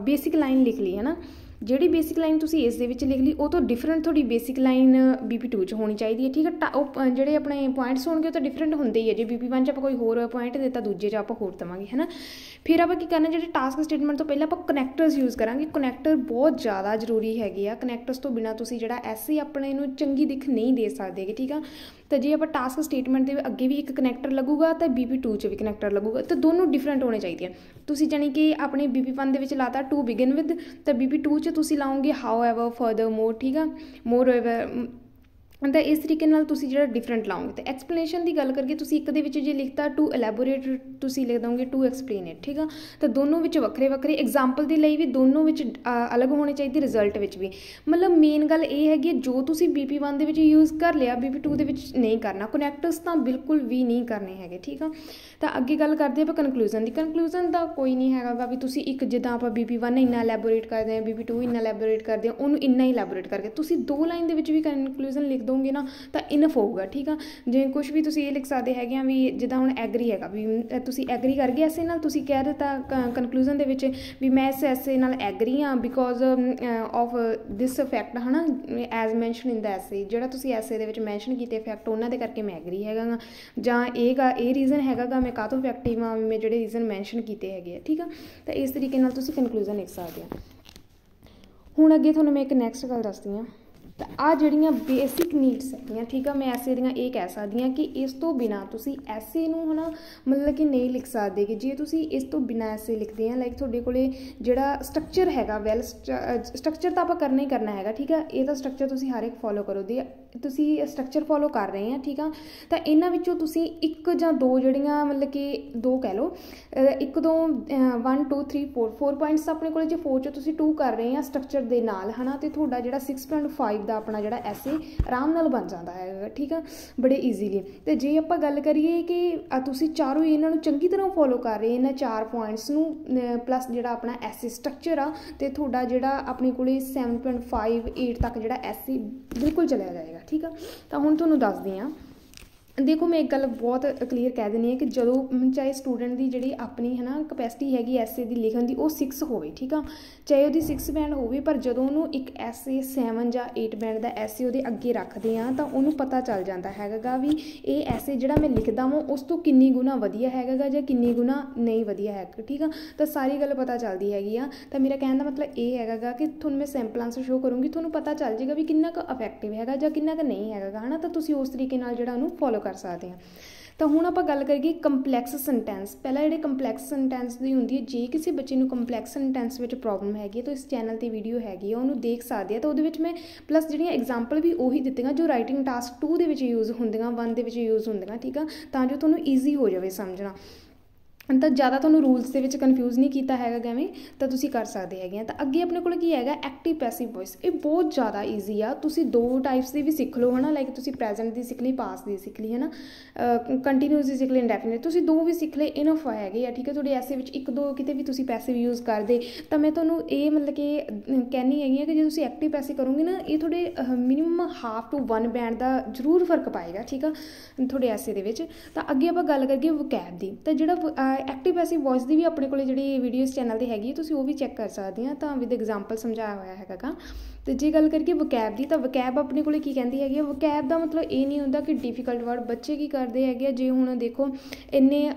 ਬੇਸਿਕ ਲਾਈਨ ਲਿਖ ਲਈ ਹੈ ਨਾ, ਜਿਹੜੀ ਬੇਸਿਕ ਲਾਈਨ ਤੁਸੀਂ ਇਸ ਦੇ ਵਿੱਚ ਲਿਖ ਲਈ ਉਹ ਤੋਂ ਡਿਫਰੈਂਟ ਤੁਹਾਡੀ ਬੇਸਿਕ ਲਾਈਨ BP2 'ਚ ਹੋਣੀ ਚਾਹੀਦੀ ਹੈ, ਠੀਕ ਹੈ। ਉਹ ਜਿਹੜੇ ਆਪਣੇ ਪੁਆਇੰਟਸ ਹੋਣਗੇ ਉਹ ਤਾਂ ਡਿਫਰੈਂਟ ਹੁੰਦੇ ਹੀ ਹੈ, ਜੇ BP1 'ਚ ਆਪਾਂ ਕੋਈ ਹੋਰ ਪੁਆਇੰਟ ਦਿੱਤਾ ਦੂਜੇ 'ਚ ਆਪਾਂ ਹੋਰ ਦੇਵਾਂਗੇ, ਹੈ ਨਾ। ਫਿਰ ਆਪਾਂ ਕੀ ਕਰਨਾ, ਜਿਹੜੇ ਟਾਸਕ ਸਟੇਟਮੈਂਟ ਤੋਂ ਪਹਿਲਾਂ ਆਪਾਂ ਕਨੈਕਟਰਸ ਯੂਜ਼ ਕਰਾਂਗੇ। ਕਨੈਕਟਰ ਬਹੁਤ ਜ਼ਿਆਦਾ ਜ਼ਰੂਰੀ ਹੈਗੇ ਆ, ਕਨੈਕਟਰਸ ਤੋਂ ਬਿਨਾਂ ਤੁਸੀਂ ਜਿਹੜਾ ਐਸੇ ਆਪਣੇ ਨੂੰ ਚੰਗੀ ਦਿੱਖ ਨਹੀਂ ਦੇ ਸਕਦੇ, ਠੀਕ ਆ। ਤਾਂ ਜੇ ਆਪਾਂ ਟਾਸਕ ਸਟੇਟਮੈਂਟ ਦੇ ਅੱਗੇ ਵੀ ਇੱਕ ਕਨੈਕਟਰ ਲੱਗੂਗਾ ਤਾਂ BP2 'ਚ ਵੀ ਕਨੈਕਟਰ ਲੱਗੂਗਾ, ਤਾਂ ਦੋਨੋਂ ਡਿਫਰੈਂਟ ਹੋਣੇ ਚਾਹੀਦੇ ਆ। ਤੁਸੀਂ ਜਾਣੀ ਕਿ ਆਪਣੇ BP1 ਦੇ ਵਿੱਚ ਲਾਤਾ ਟੂ ਬਿਗਨ ਵਿਦ, ਤਾਂ BP2 'ਚ ਤੁਸੀਂ ਲਾਓਗੇ ਹਾਊ ਐਵਰ, ਫਰਦਰ ਮੋਰ, ਠੀਕ ਆ, ਮੋਰ ਐਵਰ। ਤਾਂ ਇਸ ਤਰੀਕੇ ਨਾਲ ਤੁਸੀਂ ਜਿਹੜਾ ਡਿਫਰੈਂਟ ਲਾਓਗੇ। ਤਾਂ ਐਕਸਪਲੇਨੇਸ਼ਨ ਦੀ ਗੱਲ ਕਰੀਏ, ਤੁਸੀਂ ਇੱਕ ਦੇ ਵਿੱਚ ਜੇ ਲਿਖਤਾ ਟੂ ਐਲੈਬੋਰੇਟ, ਤੁਸੀਂ ਲਿਖ ਦੋਗੇ ਟੂ ਐਕਸਪਲੇਨ ਇਟ, ਠੀਕ ਆ। ਤਾਂ ਦੋਨੋਂ ਵਿੱਚ ਵੱਖਰੇ ਵੱਖਰੇ ਐਗਜ਼ਾਮਪਲ ਦੇ ਲਈ ਵੀ ਦੋਨੋਂ ਵਿੱਚ ਅਲੱਗ ਹੋਣੇ ਚਾਹੀਦੇ, ਰਿਜ਼ਲਟ ਵਿੱਚ ਵੀ। ਮਤਲਬ ਮੇਨ ਗੱਲ ਇਹ ਹੈਗੀ ਹੈ, ਜੋ ਤੁਸੀਂ BP1 ਦੇ ਵਿੱਚ ਯੂਜ਼ ਕਰ ਲਿਆ BP2 ਦੇ ਵਿੱਚ ਨਹੀਂ ਕਰਨਾ, ਕਨੈਕਟਰਸ ਤਾਂ ਬਿਲਕੁਲ ਵੀ ਨਹੀਂ ਕਰਨੇ ਹੈਗੇ, ਠੀਕ ਆ। ਤਾਂ ਅੱਗੇ ਗੱਲ ਕਰਦੇ ਆਪਾਂ ਕਨਕਲੂਜਨ ਦੀ। ਕਨਕਲੂਜਨ ਦਾ ਕੋਈ ਨਹੀਂ ਹੈਗਾ ਗਾ ਵੀ ਤੁਸੀਂ ਇੱਕ ਜਿੱਦਾਂ ਆਪਾਂ BP1 ਇੰਨਾ ਐਲੈਬੋਰੇਟ ਕਰਦੇ ਹਾਂ, BP2 ਇੰਨਾ ਐਲੈਬੋਰੇਟ ਕਰਦੇ ਹਾਂ, ਉਹਨੂੰ ਇੰਨਾ ਹੀ ਐਲੈਬੋਰੇਟ ਕਰਕੇ ਤੁਸੀਂ 2 ਲਾਈਨ ਦੇ ਵਿੱਚ ਵੀ ਕਨਕਲੂਜਨ ਲਿਖ ਦੋਗੇ ਨਾ ਤਾਂ ਇਨਫ ਹੋਊਗਾ, ਠੀਕ ਆ। ਜੇ ਕੁਛ ਵੀ ਤੁਸੀਂ ਇਹ ਲਿਖ ਸਕਦੇ ਹੈਗੇ ਆ ਵੀ ਜਿੱਦਾਂ ਹੁਣ ਐਗਰੀ ਹੈਗਾ ਵੀ ਤੁਸੀਂ ਐਗਰੀ ਕਰ ਗਏ ਐਸੇ ਨਾਲ, ਤੁਸੀਂ ਕਹਿ ਦਿੱਤਾ ਕਨਕਲੂਜਨ ਦੇ ਵਿੱਚ ਵੀ ਮੈਂ ਇਸ ਐਸੇ ਨਾਲ ਐਗਰੀ ਹਾਂ ਬਿਕੋਜ਼ ਆਫ ਦਿਸ ਫੈਕਟ, ਹੈ ਨਾ, ਐਜ਼ ਮੈਂਸ਼ਨ ਇਨ ਦਾ ਐਸੇ, ਜਿਹੜਾ ਤੁਸੀਂ ਐਸੇ ਦੇ ਵਿੱਚ ਮੈਂਸ਼ਨ ਕੀਤੇ ਫੈਕਟ ਉਹਨਾਂ ਦੇ ਕਰਕੇ ਮੈਂ ਐਗਰੀ ਹੈਗਾ ਗਾ, ਜਾਂ ਇਹ ਰੀਜ਼ਨ ਹੈਗਾ ਗਾ ਮੈਂ ਕਾਹਤੋਂ ਇਫੈਕਟਿਵ ਹਾਂ, ਮੈਂ ਜਿਹੜੇ ਰੀਜ਼ਨ ਮੈਂਸ਼ਨ ਕੀਤੇ ਹੈਗੇ ਆ, ਠੀਕ ਆ। ਤਾਂ ਇਸ ਤਰੀਕੇ ਨਾਲ ਤੁਸੀਂ ਕਨਕਲੂਜਨ ਲਿਖ ਸਕਦੇ ਹੋ। ਹੁਣ ਅੱਗੇ ਤੁਹਾਨੂੰ ਮੈਂ ਇੱਕ ਨੈਕਸਟ ਗੱਲ ਦੱਸਦੀ ਹਾਂ। ਤਾਂ ਆਹ ਜਿਹੜੀਆਂ ਬੇਸਿਕ ਨੀਡਸ ਹੈਗੀਆਂ, ਠੀਕ ਆ, ਮੈਂ ਐਸੇ ਦੀਆਂ ਇਹ ਕਹਿ ਸਕਦੀ ਹਾਂ ਕਿ ਇਸ ਤੋਂ ਬਿਨਾਂ ਤੁਸੀਂ ਐਸੇ ਨੂੰ ਹੈ ਨਾ ਮਤਲਬ ਕਿ ਨਹੀਂ ਲਿਖ ਸਕਦੇ। ਕਿ ਜੇ ਤੁਸੀਂ ਇਸ ਤੋਂ ਬਿਨਾਂ ਐਸੇ ਲਿਖਦੇ ਆ, ਲਾਈਕ ਤੁਹਾਡੇ ਕੋਲੇ ਜਿਹੜਾ ਸਟਰਕਚਰ ਹੈਗਾ, ਵੈਲ ਸਟਰਕਚਰ ਤਾਂ ਆਪਾਂ ਕਰਨਾ ਹੀ ਕਰਨਾ ਹੈਗਾ, ਠੀਕ ਆ। ਇਹ ਤਾਂ ਸਟਰਕਚਰ ਤੁਸੀਂ ਹਰ ਇੱਕ ਫੋਲੋ ਕਰੋ ਦੇ, ਤੁਸੀਂ ਸਟਰਕਚਰ ਫੋਲੋ ਕਰ ਰਹੇ ਆ, ਠੀਕ ਆ। ਤਾਂ ਇਹਨਾਂ ਵਿੱਚੋਂ ਤੁਸੀਂ ਇੱਕ ਜਾਂ ਦੋ ਜਿਹੜੀਆਂ ਮਤਲਬ ਕਿ 2 ਕਹਿ ਲਓ, 1 2 1 2 3 4 ਪੁਆਇੰਟਸ ਆਪਣੇ ਕੋਲ, ਜੇ 4 'ਚੋਂ ਤੁਸੀਂ 2 ਕਰ ਰਹੇ ਆ ਸਟਰਕਚਰ ਦੇ ਨਾਲ, ਹੈ ਨਾ, ਅਤੇ ਤੁਹਾਡਾ ਜਿਹੜਾ 6.5 ਦਾ ਆਪਣਾ ਜਿਹੜਾ ਐਸੇ ਆਰਾਮ ਨਾਲ ਬਣ ਜਾਂਦਾ ਹੈ, ਠੀਕ ਆ, ਬੜੇ ਈਜ਼ੀਲੀ। ਤੇ ਜੇ ਆਪਾਂ ਗੱਲ ਕਰੀਏ ਕਿ ਤੁਸੀਂ ਚਾਰੋਂ ਇਹਨਾਂ ਨੂੰ ਚੰਗੀ ਤਰ੍ਹਾਂ ਫੋਲੋ ਕਰ ਰਹੇ, ਇਹਨਾਂ 4 ਪੁਆਇੰਟਸ ਨੂੰ ਪਲੱਸ ਜਿਹੜਾ ਆਪਣਾ ਐਸੇ ਸਟਰਕਚਰ ਆ, ਤੇ ਤੁਹਾਡਾ ਜਿਹੜਾ ਆਪਣੇ ਕੋਲੇ 7.5 8 ਤੱਕ ਜਿਹੜਾ ਐਸੇ ਬਿਲਕੁਲ ਚਲਿਆ ਜਾਏਗਾ, ਠੀਕ ਆ। ਤਾਂ ਹੁਣ ਤੁਹਾਨੂੰ ਦੱਸਦੀ ਹਾਂ, ਦੇਖੋ ਮੈਂ ਇੱਕ ਗੱਲ ਬਹੁਤ ਕਲੀਅਰ ਕਹਿ ਦਿੰਦੀ ਹਾਂ ਕਿ ਜਦੋਂ ਚਾਹੇ ਸਟੂਡੈਂਟ ਦੀ ਜਿਹੜੀ ਆਪਣੀ ਹੈ ਨਾ ਕਪੈਸਿਟੀ ਹੈਗੀ ਐਸੇ ਦੀ ਲਿਖਣ ਦੀ, ਉਹ 6 ਹੋਵੇ, ਠੀਕ ਆ, ਚਾਹੇ ਉਹਦੀ 6 ਬੈਂਡ ਹੋਵੇ, ਪਰ ਜਦੋਂ ਉਹਨੂੰ ਇੱਕ ਐਸੇ 7 ਜਾਂ 8 ਬੈਂਡ ਦਾ ਐਸੇ ਉਹਦੇ ਅੱਗੇ ਰੱਖਦੇ ਆ ਤਾਂ ਉਹਨੂੰ ਪਤਾ ਚੱਲ ਜਾਂਦਾ ਹੈਗਾ ਗਾ ਵੀ ਇਹ ਐਸੇ ਜਿਹੜਾ ਮੈਂ ਲਿਖਦਾ ਵਾਂ ਉਸ ਤੋਂ ਕਿੰਨੀ ਗੁਣਾ ਵਧੀਆ ਹੈਗਾ ਗਾ ਜਾਂ ਕਿੰਨੀ ਗੁਣਾ ਨਹੀਂ ਵਧੀਆ ਹੈਗਾ, ਠੀਕ ਆ। ਤਾਂ ਸਾਰੀ ਗੱਲ ਪਤਾ ਚੱਲਦੀ ਹੈਗੀ ਆ। ਤਾਂ ਮੇਰਾ ਕਹਿਣ ਦਾ ਮਤਲਬ ਇਹ ਹੈਗਾ ਗਾ ਕਿ ਤੁਹਾਨੂੰ ਮੈਂ ਸੈਂਪਲ ਆਂਸਰ ਸ਼ੋ ਕਰੂੰਗੀ, ਤੁਹਾਨੂੰ ਪਤਾ ਚੱਲ ਜਾਏਗਾ ਵੀ ਕਿੰਨਾ ਕੁ ਇਫੈਕਟਿਵ ਹੈਗਾ ਜਾਂ ਕਿੰਨਾ ਕੁ ਨਹੀਂ ਹੈਗਾ ਗਾ, ਹੈ ਨਾ। ਤਾਂ ਤੁਸੀਂ ਉਸ ਤਰੀਕੇ ਨਾਲ ਜਿਹੜਾ ਉਹਨੂੰ ਫੋਲੋ ਕਰ ਸਕਦੇ ਹਾਂ। ਤਾਂ ਹੁਣ ਆਪਾਂ ਗੱਲ ਕਰੀਏ ਕੰਪਲੈਕਸ ਸੈਂਟੈਂਸ। ਪਹਿਲਾਂ ਜਿਹੜੇ ਕੰਪਲੈਕਸ ਸੈਂਟੈਂਸ ਦੀ ਹੁੰਦੀ ਹੈ, ਜੇ ਕਿਸੇ ਬੱਚੇ ਨੂੰ ਕੰਪਲੈਕਸ ਸੈਂਟੈਂਸ ਵਿੱਚ ਪ੍ਰੋਬਲਮ ਹੈਗੀ ਹੈ ਤਾਂ ਇਸ ਚੈਨਲ 'ਤੇ ਵੀਡੀਓ ਹੈਗੀ ਹੈ, ਉਹਨੂੰ ਦੇਖ ਸਕਦੇ ਆ। ਤਾਂ ਉਹਦੇ ਵਿੱਚ ਮੈਂ ਪਲੱਸ ਜਿਹੜੀਆਂ ਐਗਜ਼ਾਮਪਲ ਵੀ ਉਹੀ ਦਿੱਤੀਆਂ ਜੋ ਰਾਈਟਿੰਗ ਟਾਸਕ 2 ਦੇ ਵਿੱਚ ਯੂਜ਼ ਹੁੰਦੀਆਂ, 1 ਦੇ ਵਿੱਚ ਯੂਜ਼ ਹੁੰਦੀਆਂ, ਠੀਕ ਆ, ਤਾਂ ਜੋ ਤੁਹਾਨੂੰ ਈਜ਼ੀ ਹੋ ਜਾਵੇ ਸਮਝਣਾ। ਤਾਂ ਜ਼ਿਆਦਾ ਤੁਹਾਨੂੰ ਰੂਲਸ ਦੇ ਵਿੱਚ ਕਨਫਿਊਜ਼ ਨਹੀਂ ਕੀਤਾ ਹੈਗਾ ਐਵੇਂ, ਤਾਂ ਤੁਸੀਂ ਕਰ ਸਕਦੇ ਹੈਗੇ ਆ। ਤਾਂ ਅੱਗੇ ਆਪਣੇ ਕੋਲ ਕੀ ਹੈਗਾ, ਐਕਟਿਵ ਪੈਸਿਵ ਵੌਇਸ। ਇਹ ਬਹੁਤ ਜ਼ਿਆਦਾ ਈਜ਼ੀ ਆ, ਤੁਸੀਂ 2 ਟਾਈਪਸ ਦੀ ਵੀ ਸਿੱਖ ਲਓ, ਹੈ ਨਾ, ਲਾਈਕ ਤੁਸੀਂ ਪ੍ਰੈਜ਼ੈਂਟ ਦੀ ਸਿੱਖ ਲਈ, ਪਾਸਟ ਦੀ ਸਿੱਖ ਲਈ, ਹੈ ਨਾ, ਕੰਟੀਨਿਊਸ ਦੀ ਸਿੱਖ ਲਈ, ਇੰਡੈਫੀਨਿਟ, ਤੁਸੀਂ 2 ਵੀ ਸਿੱਖ ਲਏ, ਇਨਫ ਹੈਗੇ ਆ, ਠੀਕ ਹੈ। ਤੁਹਾਡੇ ਐਸੇ ਵਿੱਚ 1 2 ਕਿਤੇ ਵੀ ਤੁਸੀਂ ਪੈਸਿਵ ਯੂਜ਼ ਕਰਦੇ, ਤਾਂ ਮੈਂ ਤੁਹਾਨੂੰ ਇਹ ਮਤਲਬ ਕਿ ਕਹਿੰਦੀ ਹੈਗੀ ਆ ਕਿ ਜੇ ਤੁਸੀਂ ਐਕਟਿਵ ਪੈਸਿਵ ਕਰੋਗੇ ਨਾ, ਇਹ ਤੁਹਾਡੇ ਮਿਨੀਮਮ 1/2 to 1 ਬੈਂਡ ਦਾ ਜ਼ਰੂਰ ਫਰਕ ਪਾਏਗਾ, ਠੀਕ ਆ, ਤੁਹਾਡੇ ਐਸੇ ਦੇ ਵਿੱਚ। ਤਾਂ ਅੱਗੇ ਆਪਾਂ ਗੱਲ ਕਰੀਏ ਵੋਕੈਬ ਦੀ। ਤਾਂ ਜਿਹੜਾ ਐਕਟਿਵ ਪੈਸਿਵ ਵੌਇਸ ਦੀ ਵੀ ਆਪਣੇ ਕੋਲ ਜਿਹੜੀ ਵੀਡੀਓ ਇਸ ਚੈਨਲ 'ਤੇ ਹੈਗੀ, ਤੁਸੀਂ ਉਹ ਵੀ ਚੈੱਕ ਕਰ ਸਕਦੇ ਆ, ਤਾਂ ਵਿਦ ਐਗਜ਼ਾਮਪਲ ਸਮਝਾਇਆ ਹੋਇਆ ਹੈਗਾ ਗਾ। ਅਤੇ ਜੇ ਗੱਲ ਕਰੀਏ ਵੋਕੈਬ ਦੀ, ਤਾਂ ਵੋਕੈਬ ਆਪਣੇ ਕੋਲ ਕੀ ਕਹਿੰਦੀ ਹੈਗੀ ਆ, ਵੋਕੈਬ ਦਾ ਮਤਲਬ ਇਹ ਨਹੀਂ ਹੁੰਦਾ ਕਿ ਡਿਫੀਕਲਟ ਵਰਡ। ਬੱਚੇ ਕੀ ਕਰਦੇ ਹੈਗੇ ਆ, ਜੇ ਹੁਣ ਦੇਖੋ ਇੰਨੇ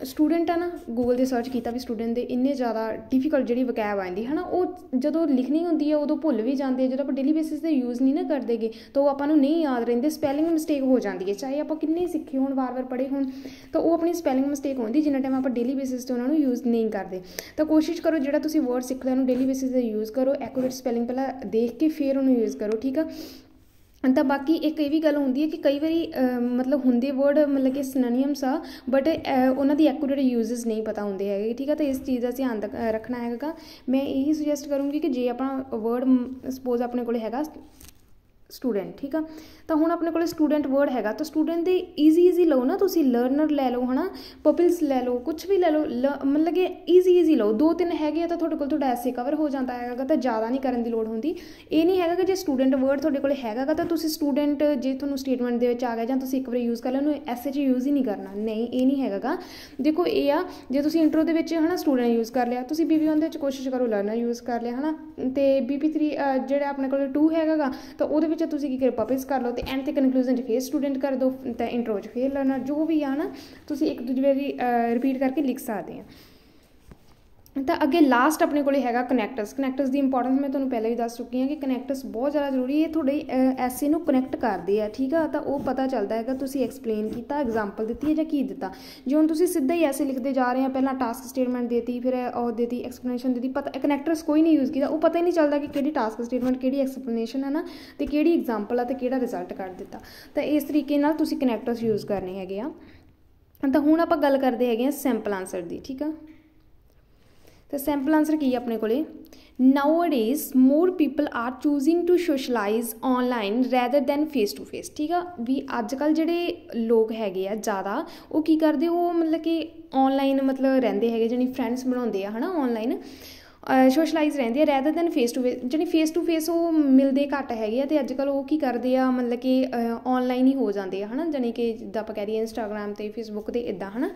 ਸਟੂਡੈਂਟ ਆ ਨਾ, ਗੂਗਲ 'ਤੇ ਸਰਚ ਕੀਤਾ ਵੀ ਸਟੂਡੈਂਟ ਦੇ ਇੰਨੇ ਜ਼ਿਆਦਾ ਡਿਫੀਕਲਟ ਜਿਹੜੀ ਵੋਕੈਬ ਆਉਂਦੀ ਹੈ ਨਾ, ਉਹ ਜਦੋਂ ਲਿਖਣੀ ਹੁੰਦੀ ਹੈ ਉਦੋਂ ਭੁੱਲ ਵੀ ਜਾਂਦੇ ਆ। ਜਦੋਂ ਆਪਾਂ ਡੇਲੀ ਬੇਸਿਸ 'ਤੇ ਯੂਜ਼ ਨਹੀਂ ਨਾ ਕਰਦੇਗੇ ਤਾਂ ਉਹ ਆਪਾਂ ਨੂੰ ਨਹੀਂ ਯਾਦ ਰਹਿੰਦੇ, ਸਪੈਲਿੰਗ ਮਿਸਟੇਕ ਹੋ ਜਾਂਦੀ ਹੈ, ਚਾਹੇ ਆਪਾਂ ਕਿੰਨੇ ਸਿੱਖੇ ਹੋਣ, ਵਾਰ ਪੜ੍ਹੇ ਹੋਣ, ਤਾਂ ਉਹ ਆਪਣੀ ਸਪੈਲਿੰਗ ਮਿਸਟੇਕ ਹੁੰਦੀ ਜਿੰਨਾ ਟਾਈਮ ਆਪਾਂ ਡੇਲੀ ਬੇਸਿਸ 'ਤੇ ਉਹਨਾਂ ਨੂੰ ਯੂਜ਼ ਨਹੀਂ ਕਰਦੇ। ਤਾਂ ਕੋਸ਼ਿਸ਼ ਕਰੋ ਜਿਹੜਾ ਤੁਸੀਂ ਵਰਡ ਸਿੱਖ ਲਿਆ ਉਹਨੂੰ ਡੇਲੀ ਬੇਸਿਸ 'ਤੇ ਯੂਜ਼ ਕਰੋ, ਐਕੂਰੇਟ ਸਪੈਲਿੰਗ ਪਹਿਲਾਂ ਦੇਖ ਕੇ ਫਿਰ ਉਹਨੂੰ ਯੂਜ਼ ਕਰੋ, ਠੀਕ ਆ। ਤਾਂ ਬਾਕੀ ਇੱਕ ਇਹ ਵੀ ਗੱਲ ਹੁੰਦੀ ਹੈ ਕਿ ਕਈ ਵਾਰੀ ਮਤਲਬ ਹੁੰਦੇ ਵਰਡ ਮਤਲਬ ਕਿ ਸਿਨੋਨੀਮਸ ਆ, ਬਟ ਉਹਨਾਂ ਦੀ ਐਕੂਰੇਟ ਯੂਜ਼ਸ ਨਹੀਂ ਪਤਾ ਹੁੰਦੇ ਹੈਗੇ, ਠੀਕ ਆ। ਤਾਂ ਇਸ ਚੀਜ਼ ਦਾ ਧਿਆਨ ਰੱਖਣਾ ਹੈਗਾ। ਮੈਂ ਇਹੀ ਸੁਜੈਸਟ ਕਰੂੰਗੀ ਕਿ ਜੇ ਆਪਣਾ ਵਰਡ ਸਪੋਜ਼ ਆਪਣੇ ਕੋਲ ਹੈਗਾ स्टूडेंट, ठीक है। तो हुण अपने को स्टूडेंट वर्ड हैगा, तो स्टूडेंट दे ईजी लो ना, तुसी लर्नर लै लो, है ना, पपिल्स लै लो, कुछ भी लै लो, मतलब कि ईजी लो, 2-3 हैगे तो तुहाडे कोल तुहाडा ऐसे कवर हो जाता हैगा, तो ज़्यादा नहीं करन दी लोड़ हुंदी। ये नहीं हैगा कि जे स्टूडेंट वर्ड तुहाडे कोल हैगा तो तुसी स्टूडेंट जे तुहानूं स्टेटमेंट दे विच आ गया जां तुसी एक बार यूज़ कर लिया, उहनूं ऐसे च यूज़ ही नहीं करना, नहीं ये नहीं हैगा। देखो ये आ जे तुसी इंट्रो दे विच है ना स्टूडेंट यूज़ कर लिया, तुसी BP1 दे विच कोशिश करो लर्नर यूज़ कर लिया, है ना, तो BP3 जिहड़ा अपने कोल 2 हैगा तो उहदे विच तुसी की करो पपिल्स कर लो, तो एंड ते कनक्लूजन फिर स्टूडेंट कर दो, तो इंट्रो फिर लर्नर, जो भी आ ना तुसी एक दूजे बारी रिपीट करके लिख सकते हैं। तो अगे लास्ट अपने को हैगा कनैक्टर्स। कनैक्टर्स की इंपॉर्टेंस मैं तुम्हें पहले भी दस चुकी हाँ कि कनैक्टर्स बहुत ज़्यादा जरूरी है, थोड़े ऐसे नूं कनैक्ट करते हैं, ठीक है, तो वो पता चलता है कि तुसी एक्सप्लेन किया, एग्जाम्पल दी है जां की दिता। जो हम तुसी सीधा ही ऐसे लिखते जा रहे हैं, पहला टास्क स्टेटमेंट देती, फिर और देती एक्सप्लेनेशन देती, पता कनैक्टर्स कोई नहीं यूज़ किया, वो पता ही नहीं चलता कि किहड़ी टास्क स्टेटमेंट, किहड़ी एक्सप्लेनेशन है ना, तो किहड़ी एग्जाम्पल है, तो किहड़ा रिजल्ट कर दिता। तो इस तरीके नाल तुसी कनैक्टर्स यूज़ करने हैगे आ। तो हुण आपां गल करते हैगे सैंपल आंसर की, ठीक है। तो सैंपल आंसर की अपने को nowadays more people are choosing to socialise online rather than face to face, ठीक है। भी अजकल जिहड़े लोग हैगे आ ज़्यादा वो की करते, वो मतलब कि ऑनलाइन मतलब रहिंदे हैगे, जानी फ्रेंड्स बनाउंदे आ, है ना, ऑनलाइन सोशलाइज रहंदे आ rather than face to face वो मिलते घट हैगे आ, ते अजकल वो की करते आ मतलब कि ऑनलाइन ही हो जाते हैं, है ना, जानी कि जिद्दां आपां कह दईए इंस्टाग्राम ते फेसबुक ते इदां, है ना।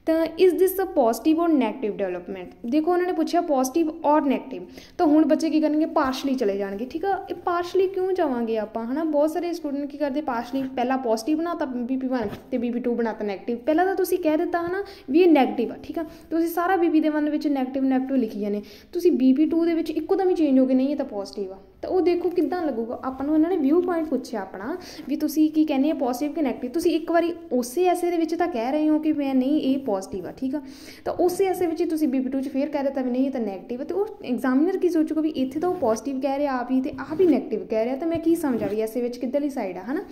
तो इज़ दिस अ पॉजिटिव और नैगेटिव डेवलपमेंट, देखो उन्होंने पूछा पॉजिटिव और नैगेटिव, तो हुण बच्चे की करेंगे पार्शली चले जाएंगे, ठीक है। ये पार्शली क्यों जावांगे आप, है ना, बहुत सारे स्टूडेंट की करते पार्शली, पहला पॉजिटिव बनाता BP1 तो BP2 बनाता नैगेटिव, पहला तो तुसी कह दिता है ना भी ये नैगेटिव है, ठीक है, तुसी सारा BP1 विच नैगेटिव लिखी जाने, तुसी BP2 दे विच इक्कोदम ही चेंज हो गए, नहीं ये तो पॉजिटिव आ, तो वो देखो किद्दां लगूगा। आपां नूं इन्होंने व्यू पॉइंट पूछा अपना भी तुसी की कहने पॉजिटिव कि नैगेटिव, तुसी एक बारी उस ऐसे दे विच तां कह रहे हो कि मैं नहीं ये पॉजिटिव आ, ठीक है, तो उस ऐसे में तुसी BP2 च फिर कह दिता भी नहीं ये तो नैगेटिव है, तो वो एग्जामिनर की सोचूगा भी इत्थे तो वो पॉजिटिव कह रहा आप ही, तो आप ही नैगेटिव कह रहा, तो मैं की समझा भी ऐसे में किधरली साइड है ना।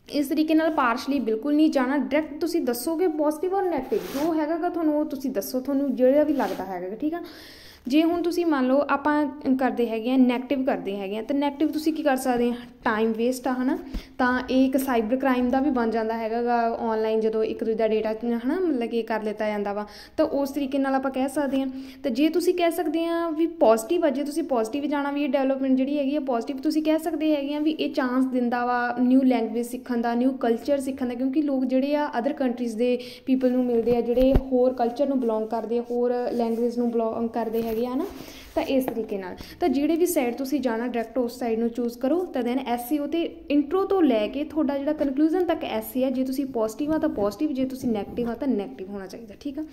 इस तरीके नाल पार्शली बिल्कुल नहीं जाना, डायरैक्ट तुसी दसोगे पॉजिटिव और नैगेटिव जो हैगा तुहानूं तुसी दसो, तुहानूं जिहड़ा भी लगता हैगा, ठीक है। जे हुण तुसी मान लो आपां करते हैगे नैगेटिव करते हैगे, तो नैगेटिव तुसी की कर सकते हैं, टाइम वेस्ट है ना, तो एक साइबर क्राइम का भी बन जाता हैगा ऑनलाइन, जो एक दूजे का डेटा है ना मतलब कि कर लिता जाता वा, तो उस तरीके नाल आपां कह सकते हैं। तो जे तुसी कह सकते हैं भी पॉजिटिव आ, जे तुसी पॉजिटिव जाना भी ये डेवलपमेंट जिहड़ी हैगी पॉजिटिव, तुसी कह सकते हैगे भी ये चांस दिंदा वा न्यू लैंगुएज सीखण दा, न्यू कल्चर सीखण दा, क्योंकि लोग जिहड़े आ अदर कंट्रीज़ दे पीपल नूं मिलदे आ, जिहड़े होर कल्चर नूं बिलोंग करदे, होर लैंगुएज नूं बिलोंग करदे हैगे आ ना, तो इस तरीके नाल तो जिहड़े भी साइड तुसी जाना डायरैक्ट उस साइड नूं चूज़ करो। तो दैन SEO ते इंट्रो तो लैके तुहाडा जिहड़ा कनक्लूजन तक ऐसे है, जे तुसी पॉजिटिव आ तो पॉजिटिव, जे तुसी नैगेटिव आ तो नैगेटिव होना चाहिए, ठीक है।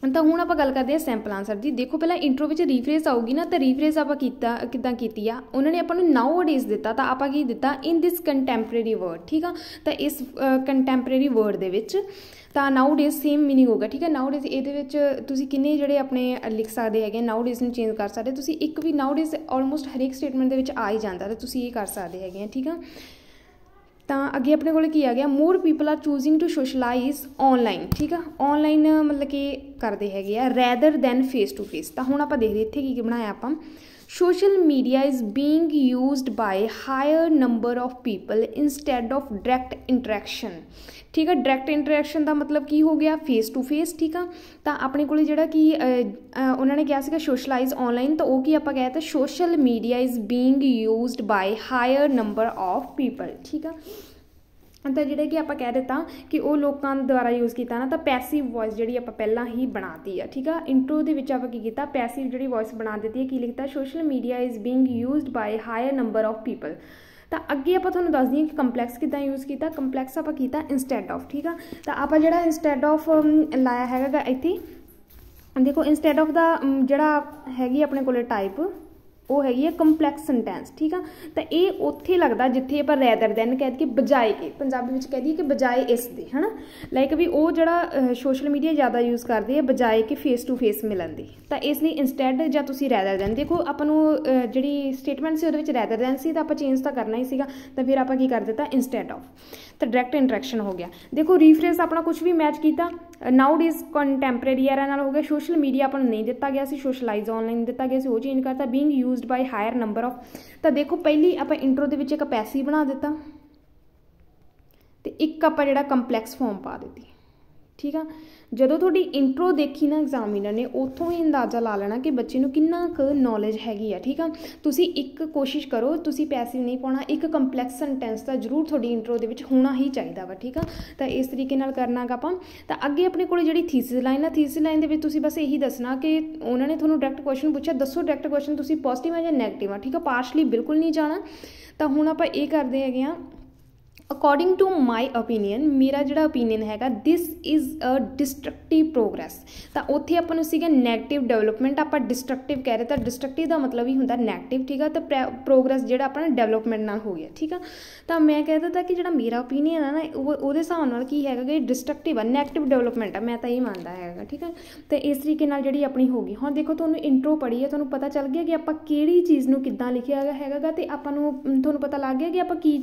तो हुण आपां गल करदे हां सैंपल आंसर दी। देखो पहला इंट्रो विच रीफ्रेज आऊगी ना, तो रीफ्रेज आपां किद्दां कीती आ, उन्होंने आपां नूं नाउअडेज दित्ता, तो आपां की दित्ता इन दिस कंटैंपरेरी वर्ड, ठीक है। तो इस कंटैंपरेरी वर्ड दे विच तो नाउअडेज सेम मीनिंग होगा, ठीक है। नाउअडेज इहदे विच तुसी किन्ने जिहड़े अपने लिख सकते हैगे, नाउअडेज नूं चेंज कर सकते, तुसी एक भी नाउअडेज ऑलमोस्ट हर एक स्टेटमेंट दे विच आ ही जाता, तो तुसी ये कर सकते हैगे, ठीक है। तो अगे अपने को की आ गया more people are choosing to socialise online, ठीक है, ऑनलाइन मतलब कि करते हैं rather than face to face. तो हुण आपां देखदे इत्थे की बनाया आपां social media is being used by higher number of people instead of direct interaction, ठीक है। डायरैक्ट इंटरैक्शन का मतलब की हो गया फेस टू फेस, ठीक है। तो अपने को जिहड़ा कि उन्होंने कहा सीगा सोशलाइज ऑनलाइन, तो वो की आपां कहते social media is being used by higher number of people, ठीक है। तो जिहड़ा कि आपां कह दिता कि वो लोगों द्वारा यूज़ किया ना, तो पैसिव वॉइस जिहड़ी आपां पहलां ही बनाती है, ठीक है। इंट्रो दे विच आपां की कीता पैसिव जिहड़ी वॉइस बना दी है, की लिखता social media is being used by higher number of people. तो अगे आप तुहानूं दस दी कि कंपलैक्स किद्दां यूज़ किया, कंपलैक्स आपां कीता इंस्टैड ऑफ, ठीक है। तो आपां जिहड़ा इंस्टैड ऑफ लाया हैगा इत्थे देखो, इंस्टैड ऑफ दा जिहड़ा हैगी अपने कोले टाइप वो हैगी है कंपलैक्स सेंटेंस, ठीक है। तो ये उत्थे लगता जिथे आप रैदर दैन कह के बजाए के पंजाबी में कह दी कि बजाए इस दे, है ना, लाइक भी वो जरा सोशल मीडिया ज़्यादा यूज़ करते हैं बजाए कि फेस टू फेस मिलन दी। तो इसलिए इंस्टैड जां तुसी रैदर दैन, देखो आपां नूं जिहड़ी स्टेटमेंट सी उहदे विच रैदर दैन सी, तो आपां चेंज तो करना ही सीगा, तो फिर आपां की कर दिता इंस्टैड ऑफ। तो डायरैक्ट इंटरैक्शन हो गया। देखो रीफ्रेस अपना कुछ भी मैच किया, नाउ इज कंटैंपरेरी एरा नाल हो गया। सोशल मीडिया अपन नहीं दिता गया, सोशलाइज ऑनलाइन दिता गया, वो चेंज करता। Being used by higher number of, तो देखो पहली आप इंट्रो दे विच एक पैसिव बना दिता तो एक आप जिहड़ा कंपलैक्स फॉर्म पा दी। ठीक है, जो थोड़ी इंट्रो देखी ना एग्जामिनर ने उतों ही अंदाज़ा ला लेना कि बच्चे नूं किन्ना क नॉलेज हैगी है। ठीक है, तुसी एक कोशिश करो, तुसी पैसिव नहीं पाना, एक कंपलैक्स सेंटेंस तो जरूर थोड़ी इंट्रो दे विच होना ही चाहिए वा। ठीक है, तो इस तरीके नाल करना गा आपां। तो अगे अपने कोल जिहड़ी थीसिस लाइन है, थीसिस लाइन दे विच तुसी बस यही दसना कि उन्होंने तुहानूं डायरैक्ट क्वेश्चन पूछा, दसो डायरैक्ट क्वेश्चन तुसी पॉजिटिव है या नैगेटिव है। ठीक है, पार्शली बिल्कुल नहीं जाना। तो हुण आपां ये करदे हैगे आ, अकॉर्डिंग टू माई ओपीनियन, मेरा जोड़ा ओपीनियन है this is a destructive progress. तो उत्थे अपन नूं सीगा नैगेटिव डेवलपमेंट, आप डिस्ट्रक्टिव कह रहे, तो डिस्ट्रक्टिव का मतलब ही होंदा नैगेटिव। ठीक है, तो प्रोग्रैस जोड़ा अपना डेवलपमेंट नाल हो गया। ठीक है, तो मैं कह दिता कि जो मेरा ओपीनियन है ना वो हिसाब नाल की है कि डिस्ट्रक्टिव है, नैगेटिव डेवलपमेंट है, मैं तो ये मानता है। ठीक है, तो इस तरीके नाल जिहड़ी अपनी होगी। हुण देखो तुहानूं इंट्रो पढ़ी है, तुहानूं पता चल गया कि आपां किहड़ी चीज़ नूं किद्दां लिखिया हैगा, ते आपां नूं तुहानूं पता लग गया कि आपां की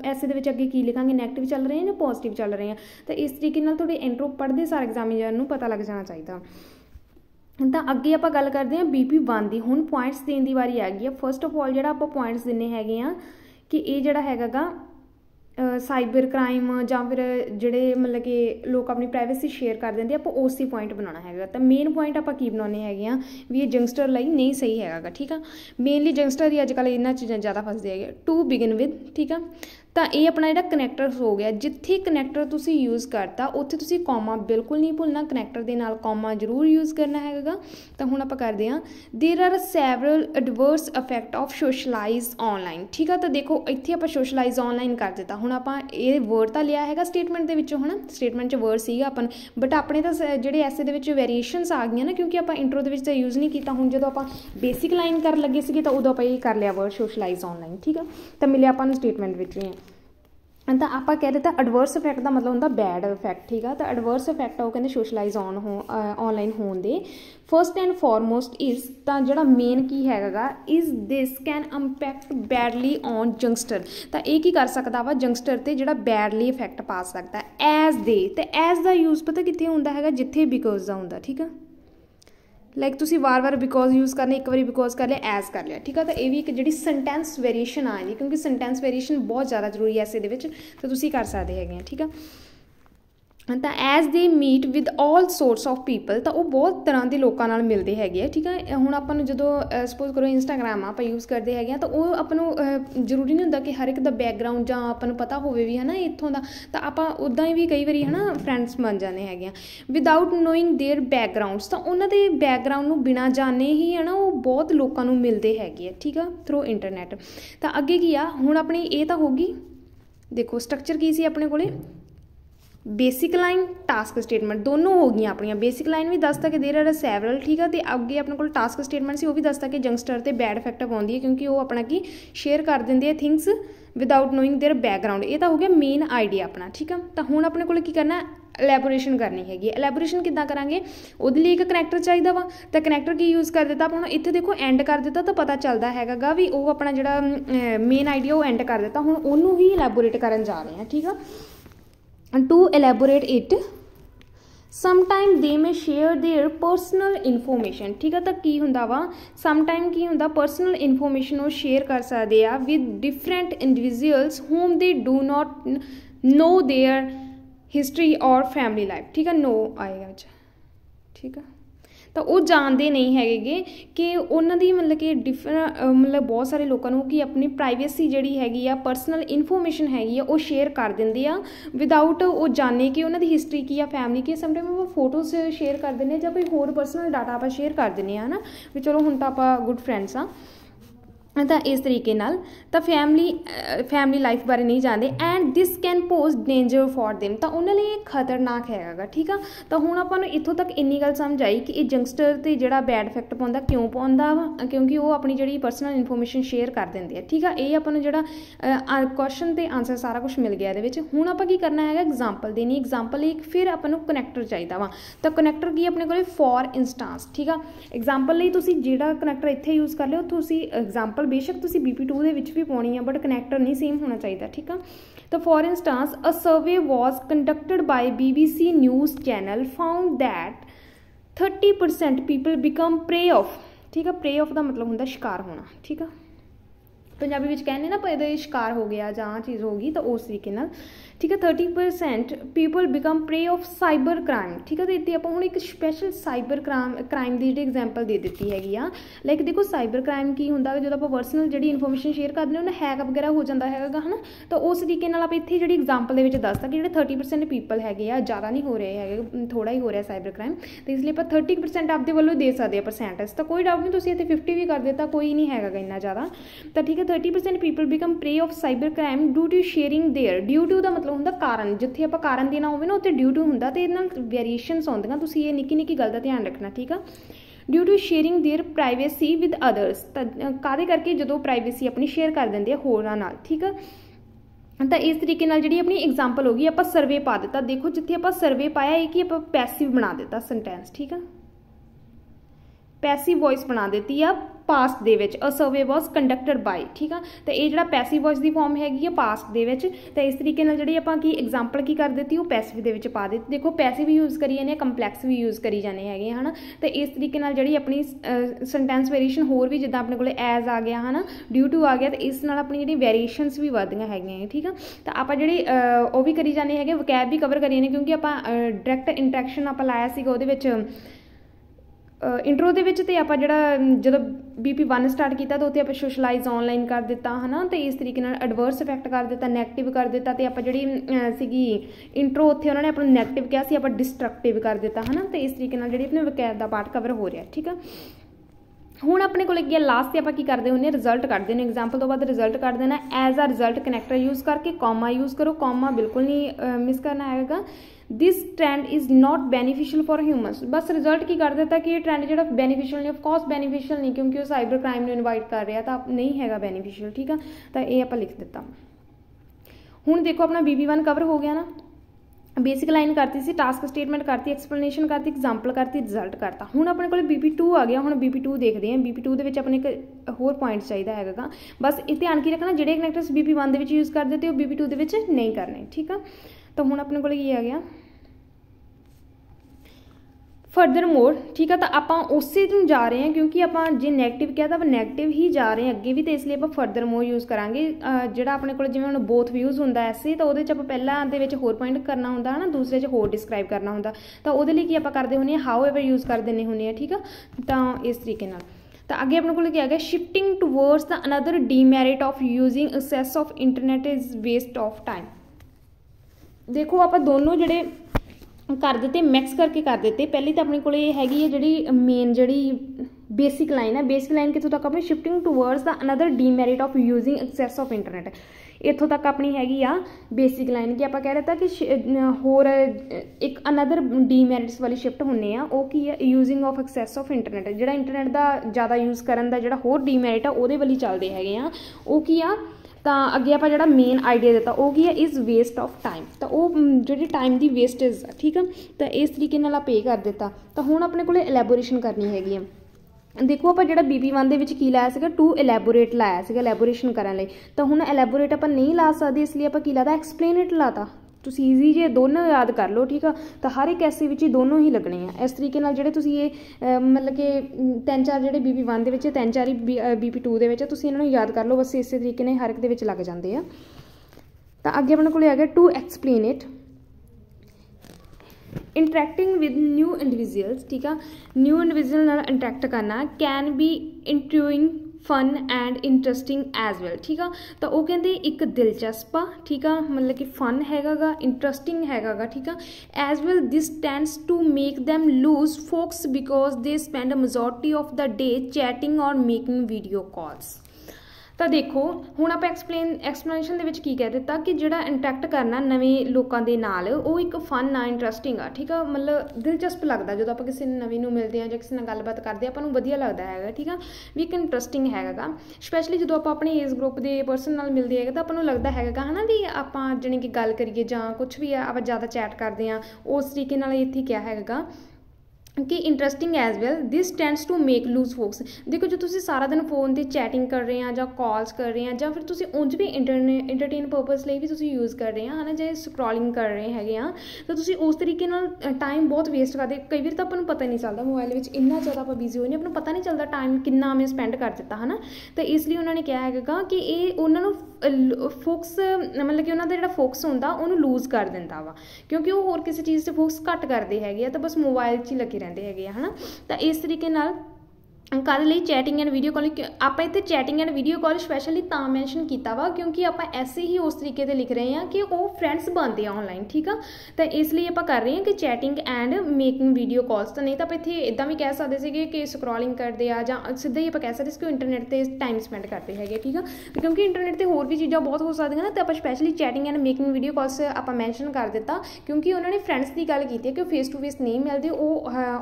ऐसे दे विच अगे की लिखांगे, नैगेटिव चल रहे हैं या पॉजिटिव चल रहे हैं। तो इस तरीके नाल थोड़े इंट्रो पढ़ते सारे एग्जामिनर नूं पता लग जाना चाहिए। तो अगे आप गल करते हैं BP1 की। हुण पॉइंट्स देने की वारी आ गई है। फस्ट ऑफ ऑल जो आप पॉइंट्स देने हैगे आ कि ये जोड़ा हैगा साइबर क्राइम या फिर जोड़े मतलब कि लोग अपनी प्राइवेसी शेयर कर देंगे, आप उसी पॉइंट बनाना है। तो मेन पॉइंट आप की बनाने हैं भी ये जंगस्टर लिए नहीं सही है। ठीक है, मेनली जंगस्टर ही अजकल इन्होंने चीज़ों ज़्यादा फसते हैं। टू बिगिन विद, ठीक है, तो ये अपना जो कनैक्टर हो गया, जिथे कनैक्टर तुसी यूज़ करता उत्थे तुसी कॉमा बिल्कुल नहीं भुलना, कनैक्टर के नाल कॉमा जरूर यूज़ करना हैगा। तो हुण आपां करदे हां, there are several adverse effect of socialise online. ठीक है, तो देखो इत्थे आपां सोशलाइज ऑनलाइन कर दिता। हुण आपां ये वर्ड तो लिया हैगा स्टेटमेंट दे विचों, है ना, स्टेटमेंट च वर्ड सीगा अपन, बट अपने तो जिहड़े ऐसे दे विच वेरीएशनस आ गई ना, क्योंकि आपां इंट्रो दे विच तो यूज़ नहीं किया। हुण जदों आपां बेसिक लाइन कर लगे सीगे तो उदों आपां ये कर लिया वर्ड सोशलाइज ऑनलाइन। ठीक है, तो मिले आपां नूं स्टेटमेंट विच ही। तो आप कह देता एडवर्स इफैक्ट का मतलब होंदा बैड इफैक्ट। ठीक है, तो एडवर्स इफैक्ट वो कहते सोशलाइज ऑनलाइन होने दे। फर्स्ट एंड फॉरमोस्ट इज़, तो जोड़ा मेन की हैगा is this can impact badly on youngster. तो ये की कर सकता वा जंगस्टर ते जोड़ा बैडली इफैक्ट पा सकता है। एज दे, तो एज का यूज़ पता कित्थे हुंदा हैगा, जिथे बिकॉज का हुंदा। ठीक है, लाइक तुसी वार वार बिकॉज यूज़ करने, एक बार बिकॉज कर लिया, एज कर लिया। ठीक है, तो ये भी एक जी सेंटेंस वेरीएशन आ जी, क्योंकि सेंटेंस वेरीएशन बहुत ज़्यादा जरूरी है ऐसे दे विच, तो तुसी कर सकते हैं। ठीक है, तो as they meet with all sorts of people, तो वो बहुत तरह के लोगों नाल मिलते हैं। ठीक है, हुण आपां नूं जदों सपोज करो इंस्टाग्राम आप यूज़ करते हैं, तो वो आपां नूं जरूरी नहीं होंदा कि हर एक दा बैकग्राउंड जां आपां नूं पता होवे भी, है ना, इत्थों दा। तो आपां उदां ही भी कई बारी, है ना, फ्रेंड्स बन जाते हैं विदाउट नोइंग देयर बैकग्राउंड्स। तो उन्हां दे बैकग्राउंड नूं बिना जाने ही, है ना, वो बहुत लोगों नूं मिलते हैं। ठीक है, थ्रू इंटरनैट। तो अगे की आ, हुण अपनी ये तो होगी, देखो स्ट्रक्चर की सी अपने कोले, बेसिक लाइन टास्क स्टेटमेंट दोनों हो गई अपन। बेसिक लाइन भी दसता कि देर आर सैवरल। ठीक है, तो अगे अपने को टास्क स्टेटमेंट से वो भी दसता कि जंगस्टर ते बैड इफैक्ट पाउंदी है, क्योंकि वो अपना की शेयर कर देंगे है things without knowing their background. ये तो हो गया मेन आइडिया अपना। ठीक है, तो हुण अपने को की करना, एलैबोरेशन करनी हैगी। एलैबोरेशन किद्दां करांगे, उहदे लई एक कनैक्टर चाहिए वा, तो कनैक्टर की यूज़ कर दिता अपना, इत्थे देखो एंड कर दिता, तो पता चलता हैगा भी वो अपना जिहड़ा मेन आइडिया वो एंड कर दिता। हुण उहनूं ही एलैबोरेट करन जा रहे हैं। ठीक है, to elaborate it, sometime they may share their personal information। ठीक है, तो की हुंदा वा, sometime की हुंदा पर्सनल इन्फॉर्मेशन वो शेयर कर सकते हैं with different individuals whom they do not know their history or family life। ठीक है, नो आएगा विच। ठीक है, तो वो जानते नहीं है कि उन्होंने मतलब कि डिफरेंट मतलब बहुत सारे लोगों को कि अपनी प्राइवेसी जी हैगी आ, पर्सनल इन्फॉर्मेशन हैगी आ, वो शेयर कर देंगे आ विदाउट वो जाने कि उन्होंने हिस्टरी की या फैमिली की। समटाइम वो फोटोज शेयर कर दें या कोई होर पर्सनल डाटा आप शेयर कर दें, है ना, भी चलो हुण तां आपां गुड फ्रेंड्स हाँ। तो इस तरीके नाल तो फैमिली लाइफ बारे नहीं जानते and this can pose danger for them, तो उन्होंने लिए खतरनाक है। ठीक है, तो हुण आपां नूं इत्थों तक इन्नी गल समझ आई कि जंगस्टर ते जिहड़ा बैड इफैक्ट पाउंदा क्यों पाउंदा वा, क्योंकि वो अपनी जिहड़ी पर्सनल इन्फॉर्मेशन शेयर कर देंगे है। ठीक है, ये आपां नूं जिहड़ा क्वेश्चन ते आंसर सारा कुछ मिल गया इहदे विच। हुण आपां की करना है, एग्जाम्पल देनी, एग्जाम्पल एक फिर आपां नूं कनैक्टर चाहिए वा। तो कनैक्टर की अपने कोल फॉर इंस्टांस। ठीक है, एग्जाम्पल लई तुसीं जिहड़ा कनैक्टर इत्थे यूज़ कर लिओ, तुसीं एग्जाम्पल एग्जाम्पल बेशक तुसी BP2 ਦੇ ਵਿੱਚ ਵੀ ਪਾਉਣੀ ਆ, बट कनैक्टर नहीं सेम होना चाहिए, ठीक है। तो for instance a survey was conducted by BBC news channel found that 30% people become prey of, ठीक है। प्रे ऑफ का मतलब होंदा शिकार होना, ठीक है। पंजाबी विच कहने ना पर शिकार हो गया जां चीज़ होगी, तो उस तरीके नाल, ठीक है। 30% people become prey of cyber crime, ठीक है। तो इत्थे आपां हुण एक स्पैशल साइबर क्राइम की जिहड़ी एग्जाम्पल दे दित्ती हैगी आ। लाइक देखो साइबर क्राइम की हुंदा जदों आपां पर्सनल जिहड़ी इन्फॉर्मेशन शेयर करदे उन्हें हैक वगैरह हो जाता हैगा, है ना। तो उस तरीके नाल आपां इत्थे जिहड़ी एग्जाम्पल दे विच दसदा कि जिहड़े 30% पीपल हैगे आ, ज़्यादा नहीं हो रहे हैगे, थोड़ा ही हो रहा साइबर क्राइम, तो इसलिए आपां 30% आपदे वल्लों दे सकदे आ परसेंटेज। तो कोई डाउट नहीं, तुसीं इत्थे 50 भी कर देता, कोई नहीं हैगा इन्ना ज़्यादा। तो ठीक है, 30% people become prey of cyber crime due to sharing their, due to का मतलब होंदा कारण, जिथे आप कारण देना होवे ना उत्थे ड्यू टू होंदा, ते इहदे नाल वेरीएशनस आउंदियां, तुसीं ये निक्की निक्की गल दा ध्यान रखना, ठीक है। Due to sharing their privacy with others, काहदे करके जदों प्राइवेसी अपनी शेयर कर दिंदे होरां नाल, ठीक है। तो इस तरीके नाल जिहड़ी अपनी एग्जाम्पल होगी, आपां सर्वे पा दिता, देखो जिथे आपां सर्वे पाया है कि आपां पैसिव बना दिता सेंटेंस, ठीक है। पैसिव वॉइस बना देती है past they which, a survey was conducted by, ठीक है। तो ये जिहड़ा पैसिव वॉइस की फॉर्म हैगी पास्ट दे विच, तो इस तरीके नाल जिहड़ी आपां की एग्जाम्पल की कर देती वो पैसिव दे विच पा देती। देखो पैसिव यूज़ करी जाने, कंपलैक्स भी यूज़ करी जाने हैगे, है ना। तो इस तरीके नाल जिहड़ी अपनी सेंटेंस वेरीएशन होर भी जिद्दां अपने कोल एज आ गया, है ना, ड्यू टू आ गया, तो इस नाल अपनी जिहड़ी वेरीएशनस भी वधदियां हैगियां, ठीक है। तो आपां जिहड़ी वो भी करी जाने हैगे, वकैब भी कवर करी जाने, क्योंकि आपां डायरैक्ट इंटरैक्शन आपां लाया सीगा उहदे विच इंट्रो दे विच, ते आपां जिहड़ा जदों BP1 स्टार्ट किया तो उत्थे आपां सोशलाइज ऑनलाइन कर दिता, है ना। तो इस तरीके नाल एडवर्स इफैक्ट कर दिता, नैगेटिव कर दिता, तो आपां जिहड़ी सीगी इंट्रो उत्थे उन्होंने अपना नैगेटिव कहा सी, आपां डिस्ट्रक्टिव कर दिता, है ना। तो इस तरीके नाल जिहड़ी अपने वकैब दा पार्ट कवर हो रहा, ठीक है। हुण अपने को लगी लास्ट आपां की करते होंगे, रिजल्ट कढ़ते हैं, एग्जाम्पल तो बाद रिजल्ट कढ़ देना। एज आ रिजल्ट कनैक्टर यूज़ करके कॉमा यूज़ करो, कॉमा बिल्कुल नहीं मिस करना है। This trend is not beneficial for humans, बस रिजल्ट की कर दिता कि ये ट्रेंड जो बेनीफिशियल नहीं, ऑफकोर्स बेनीफिशियल नहीं, क्योंकि वो साइबर क्राइम में इनवाइट कर रहा, तो नहीं है बेनीफिशियल, ठीक है। तो ये आप लिख दिता। हुण देखो अपना BP1 कवर हो गया ना, बेसिक लाइन करती सी, टास्क स्टेटमेंट करती, एक्सप्लेनेशन करती, एग्जाम्पल करती, रिजल्ट करता। हुण अपने को BP2 आ गया, हुण BP2 देखते हैं। BP2 दे विच अपने एक होर पॉइंट चाहिए हैगा, बस ये ध्यान की रखना जिहड़े कनैक्टर्स BP1 दे विच यूज़ करते थे वो BP2 दे विच नहीं करने, ठीक है। तो हुण अपने को ये आ गया फर्दर मोर, ठीक है। तो आप उस नूं जा रहे हैं, क्योंकि आप जो नैगेटिव किया तो नैगेटिव ही जा रहे हैं अगे भी, तो इसलिए आप फर्दर मोर यूज़ करांगे। जिहड़ा अपने को जिवें हुण बोथ व्यूज़ हुंदा ऐसे, तो उहदे च आपां पहला दे विच होर पॉइंट करना हुंदा, है ना, दूसरे च होर डिस्क्राइब करना हुंदा। तो उहदे लई की आपां करदे हुंदे हाउ एवर यूज़ कर दिंदे हुंदे आ, ठीक है। तो इस तरीके नाल तो अगे अपने को क्या गया, shifting towards the another demerit of using excess of internet is waste of time. देखो आप दोनों जिहड़े कर देते, मिक्स करके कर देते। पहली तो अपने को हैगी है जी मेन जी बेसिक लाइन है, बेसिक लाइन कितों तक अपनी shifting towards the another demerit of using excess of internet, इतों तक अपनी हैगी आ बेसिक लाइन कि आप कह रहे था कि होर एक अनदर डीमैरिट्स वाली शिफ्ट होने वो की है using of access of internet, जो इंटरनेट का ज़्यादा यूज़ करन दा जो होर डीमैरिट है वो वाली चलते हैं वो की आ। तो अगे आप जो मेन आइडिया दिता वो की है इज़ वेस्ट ऑफ टाइम, तो वो जी टाइम की वेस्टेज है, ठीक है। तो इस तरीके नाल आप कर दिता। तो हुण अपने को एलैबोरेशन करनी हैगी है। देखो आप जो BP1 दे विच की लाया सीगा टू एलैबोरेट लाया सीगा एलैबोरेशन करने लई, तो हुण एलैबोरेट आप नहीं ला सकते, इसलिए आप की लाता एक्सप्लेनेट लाता। तुसीं ईजी जे दोनों याद कर लो, ठीक है। तो हर एक ऐसे विच दोनों ही लगने हैं। इस तरीके नाल जिहड़े तुसीं ये मतलब कि 3-4 जिहड़े BP1 दे विच 3-4 ही BP2 दे विच तुसीं इन्हां नूं याद कर लो, बस इस तरीके नाल हर एक दे विच लग जांदे आ। तो अगे अपने कोल आ गया to explain it, interacting with new individuals, ठीक है। न्यू इंडिविजुअल नाल इंटरैक्ट करना can be intriguing fun and interesting as well, ठीक है। तो वो कहते एक दिलचस्प आ, ठीक है, मतलब कि फन हैगा, इंटरस्टिंग हैगा, ठीक है। As well this tends to make them lose focus because they spend a majority of the day chatting और मेकिंग वीडियो कॉल्स। तो देखो हुण आप एक्सप्लेनेशन दे विच की कह दिता कि जिहड़ा इंटरैक्ट करना नवें लोगों के नाल वो एक फन आ, इंटरस्टिंग आ, ठीक है, मतलब दिलचस्प लगता जो आप किसी नवीं नूं मिलते हैं, जो किसी नाल गलबात करते हैं, आपां नूं वधिया लगता है, ठीक है, भी एक इंटरस्टिंग हैगा। स्पैशली जो आप अपने एज ग्रुप के परसन नाल मिलते हैं तो आपां नूं लगता हैगा है ना भी आपां जाने कि गल करिए जां कुछ भी आप ज़्यादा चैट करते हैं, उस तरीके नाल इत्थे क्या हैगा कि interesting as well this tends to make lose focus. देखो जो तुसी सारा दिन फोन ते चैटिंग कर रहे हैं, ਜਾਂ कॉल्स कर रहे हैं, ਜਾਂ फिर तुसी ਉਂਝ भी इंटरटेन पर्पज़ ਲਈ भी तुसी यूज़ कर रहे हैं है ना, जे ਸਕਰੋਲਿੰਗ कर रहे हैगे आ, तो तुसी उस तरीके नाल टाइम बहुत वेस्ट करते। कई बार तो अपन पता नहीं चलता मोबाइल में इन्ना ज़्यादा आप बिजी हो, अपन पता नहीं चलता टाइम कितना हमें स्पेंड कर दिता है ना। तो इसलिए उन्होंने कहा हैगा कि ये उन्होंने फोकस मतलब कि उन्होंने जो फोकस होंदा उन्होंने लूज कर दिंदा वा, क्योंकि वो होर किसी चीज़ से फोकस घट करते हैगे, तो बस मोबाइल 'ਚ ही लगे रहते हैगे है ना। तो इस तरीके नाल कल ਲਈ चैटिंग एंड वीडियो कॉल आप इतने chatting and video call specially तो मैंशन किया वा क्योंकि आप ऐसे ही उस तरीके से लिख रहे हैं कि वो फ्रेंड्स बनते हैं ऑनलाइन, ठीक है। तो इसलिए आप कर रहे हैं कि chatting and making video calls. तो नहीं तो आप इतने इदा भी कह सकते थे कि स्क्रॉलिंग करते हैं, ਜਾਂ सीधा ही आप कह सकते कि इंटरनेट पर टाइम स्पेंड करते हैं, ठीक है। क्योंकि इंटरनेट पर होर भी चीज़ां बहुत हो सकती ना, तो आप specially chatting and making video calls आप मैंशन कर दिता क्योंकि उन्होंने फ्रेंड्स की गल की है कि फेस टू फेस नहीं मिलते, वो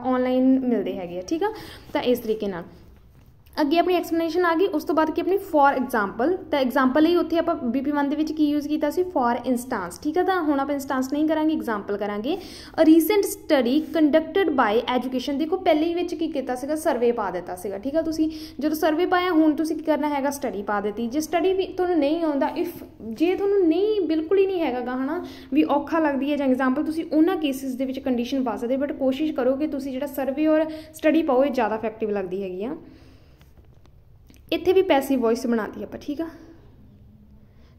ऑनलाइन मिलते हैं, ठीक है। तो इस तरीके नाल अगे अपनी एक्सपलेनेशन आ गई। उस तो बाद की अपनी फॉर एग्जाम्पल, तो एग्जाम्पल ही उत्थे आप BP1 के की यूज़ किया सी फॉर इंस्टांस, ठीक है। तो हुण आप इंस्टांस नहीं करांगे, एग्जाम्पल करांगे। A recent study conducted by education. देखो पहले ही विच की कीता सीगा, सर्वे पा दिता सीगा, ठीक है। तुसीं जो सर्वे पाया हुण तुसीं की करना हैगा, स्टडी पा दी। जे स्टडी भी तुहानूं नहीं आउंदा, इफ जे तुहानूं नहीं बिल्कुल ही नहीं हैगा है ना भी औखा लगदी है, जां एग्जाम्पल तुसीं उन्हां केसिस दे विच कंडीशन पा सकदे, बट कोशिश करो कि तुसीं जिहड़ा सर्वे और स्टडी पाओ ये ज़्यादा इफैक्टिव लगदी हैगी आ। इत्थे भी पैसिव वॉइस बना दी आप, ठीक है।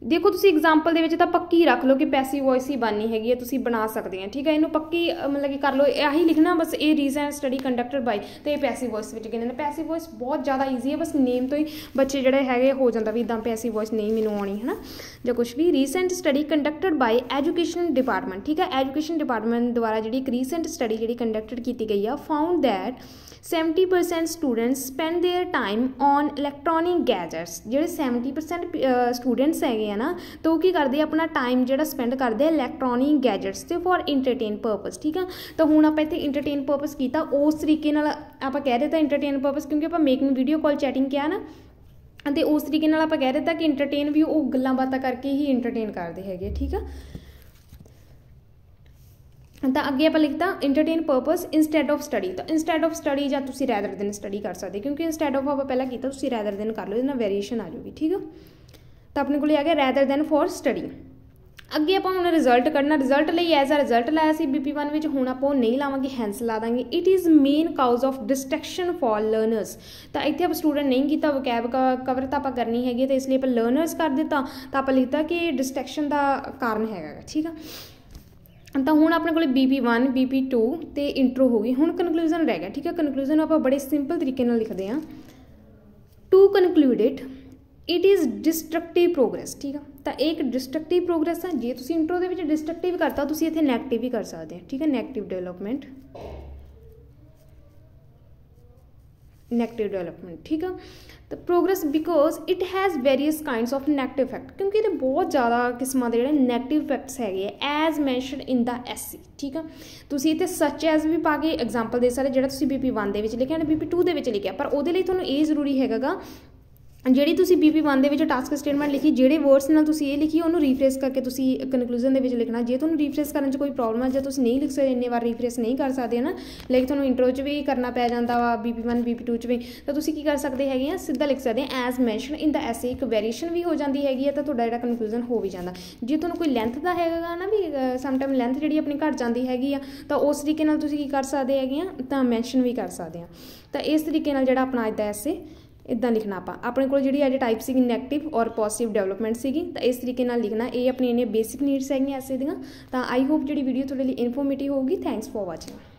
देखो तुसी एग्जाम्पल दे विच तां पक्की रख लो कि पैसिव वॉइस ही बननी हैगी है, तुसी बना सकते हैं, ठीक है। इनू पक्की मतलब कि कर लो, यही लिखना बस ये रीजन स्टडी कंडक्टेड बाय, तो ये पैसिव वॉइस विच कहते हैं। पैसिव वॉइस बहुत ज़्यादा ईजी है, बस नेम तो ही बच्चे जिहड़े हैगे हो जाता भी इदां पैसिव वॉइस नहीं मैनूं आउणी है ना, जां कुछ भी। Recent study conducted by education department, ठीक है। एजुकेशन डिपार्टमेंट द्वारा जी एक रीसेंट स्टडी जी कंडक्टेड की गई है, found that 70% students spend their time on electronic gadgets. जो 70% स्टूडेंट्स है ना, तो की करते अपना टाइम जो स्पेंड करते हैं इलैक्ट्रॉनिक गैजेट्स से फॉर इंटरटेन पर्पज़, ठीक है। तो हुण आप इत्थे इंटरटेन पर्पज़ किया, उस तरीके नाल आप कह देता इंटरटेन पर्पज़ क्योंकि आप मेकिंग वीडियो कॉल चैटिंग किया ना, तो उस तरीके नाल आप कह देता कि इंटरटेन भी वो गल्लां बातां करके ही इंटरटेन करते हैं, ठीक है। तो अगे आप लिखता entertain purpose instead of study. तो इंस्टैड ऑफ स्टडी या तुसी रैदर दिन स्टडी कर सकते, क्योंकि इंस्टैड ऑफ आप पहला किया तुसी रैदर दिन कर लो, इहदे नाल वेरीएशन आ जाएगी, ठीक है। तो अपने को आ गया रैदर दैन फॉर स्टडी। अगे आप हुण रिजल्ट कढ़ना, रिजल्ट लिए एज अ रिजल्ट लाया सी BP1 में, हुण आप नहीं लावांगे, हैंस ला देंगे। It is main cause of distraction for learners. तो इत्थे आप स्टूडेंट नहीं किया, वकैब कवर तो आप करनी हैगी, तो इसलिए आप लर्नर्स कर दिता, तो आप लिखता कि डिस्ट्रैक्शन का कारण है, ठीक है। तो हुण अपने को BP1 BP2 तो इंट्रो हो गई, हुण कनक्लूजन रह गया, ठीक है। कनक्लूजन आप बड़े सिंपल तरीके नाल लिखते हैं। To conclude it is destructive progress, ठीक है। तो एक डिस्ट्रक्टिव प्रोग्रेस है, जे तुसीं इंट्रो दे विच डिस्ट्रक्टिव करता तुसीं इत्थे नैगेटिव भी कर सकते हैं, ठीक है। नैगेटिव डेवलपमेंट, ठीक है। तो progress because it has various kinds of negative effect, क्योंकि ये बहुत ज़्यादा किस्मां दे जिहड़े नैगेटिव इफैक्ट्स हैगे as mention in the essay, ठीक है। तुसीं इत्थे सच एज भी पा के एग्जाम्पल दे सकदे, जिहड़ा तुसीं BP1 दे विच लिखिआ ते BP2 दे विच लिखिआ, पर उहदे लई तुहानूं ये जरूरी हैगा ਜਿਹੜੀ ਤੁਸੀਂ BP1 ਦੇ ਵਿੱਚ ਟਾਸਕ ਸਟੇਟਮੈਂਟ ਲਿਖੀ, ਜਿਹੜੇ ਵਰਡਸ ਨਾਲ ਤੁਸੀਂ ਇਹ ਲਿਖੀ ਉਹਨੂੰ ਰੀਫਰੇਸ ਕਰਕੇ ਤੁਸੀਂ ਕਨਕਲੂਜਨ ਦੇ ਵਿੱਚ ਲਿਖਣਾ। ਜੇ ਤੁਹਾਨੂੰ ਰੀਫਰੇਸ ਕਰਨ 'ਚ ਕੋਈ ਪ੍ਰੋਬਲਮ ਹੈ, ਜੇ ਤੁਸੀਂ ਨਹੀਂ ਲਿਖ ਸਕਦੇ, ਇੰਨੇ ਵਾਰ ਰੀਫਰੇਸ ਨਹੀਂ ਕਰ ਸਕਦੇ ਨਾ, ਲਾਈਕ ਤੁਹਾਨੂੰ ਇੰਟਰੋ 'ਚ ਵੀ ਕਰਨਾ ਪੈ ਜਾਂਦਾ ਵਾ, BP1 BP2 'ਚ ਵੀ, ਤਾਂ ਤੁਸੀਂ ਕੀ ਕਰ ਸਕਦੇ ਹੈਗੇ ਆ, ਸਿੱਧਾ ਲਿਖ ਸਕਦੇ ਆ ਐਜ਼ ਮੈਂਸ਼ਨ ਇਨ ਦ ਐਸੇ। ਇੱਕ ਵੇਰੀਏਸ਼ਨ ਵੀ ਹੋ ਜਾਂਦੀ ਹੈਗੀ ਆ, ਤਾਂ ਤੁਹਾਡਾ ਜਿਹੜਾ ਕਨਕਲੂਜਨ ਹੋ ਵੀ ਜਾਂਦਾ। ਜੇ ਤੁਹਾਨੂੰ ਕੋਈ ਲੈਂਥ ਦਾ ਹੈਗਾ ਨਾ ਵੀ ਸਮਟਾਈਮ ਲੈਂਥ ਜਿਹੜੀ ਆਪਣੀ ਘੱਟ ਜਾਂਦੀ ਹੈਗੀ ਆ, ਤਾਂ ਉਸ ਤਰੀਕੇ ਨਾਲ ਤੁਸੀਂ ਕੀ ਕਰ ਸਕਦੇ ਹੈਗੇ ਆ, ਤਾਂ ਮੈਂਸ਼ਨ ਵੀ ਕਰ ਸਕਦੇ ਆ। ਤਾਂ ਇਸ ਤਰੀਕੇ ਨਾਲ ਜਿਹੜਾ ਆਪਣਾ ਅੱਜ ਦਾ ਐਸੇ इदा लिखना। अपने को जी अज टाइप सी नैगेटिव और पॉजिटिव डेवलपमेंट सी, तो इस तरीके लिखना। ये अपनी इन्हें बेसिक नीड्स है ऐसे दियाँ। तो आई होप जी वीडियो थोड़े लिए इन्फॉर्मेटिव होगी। Thanks for watching.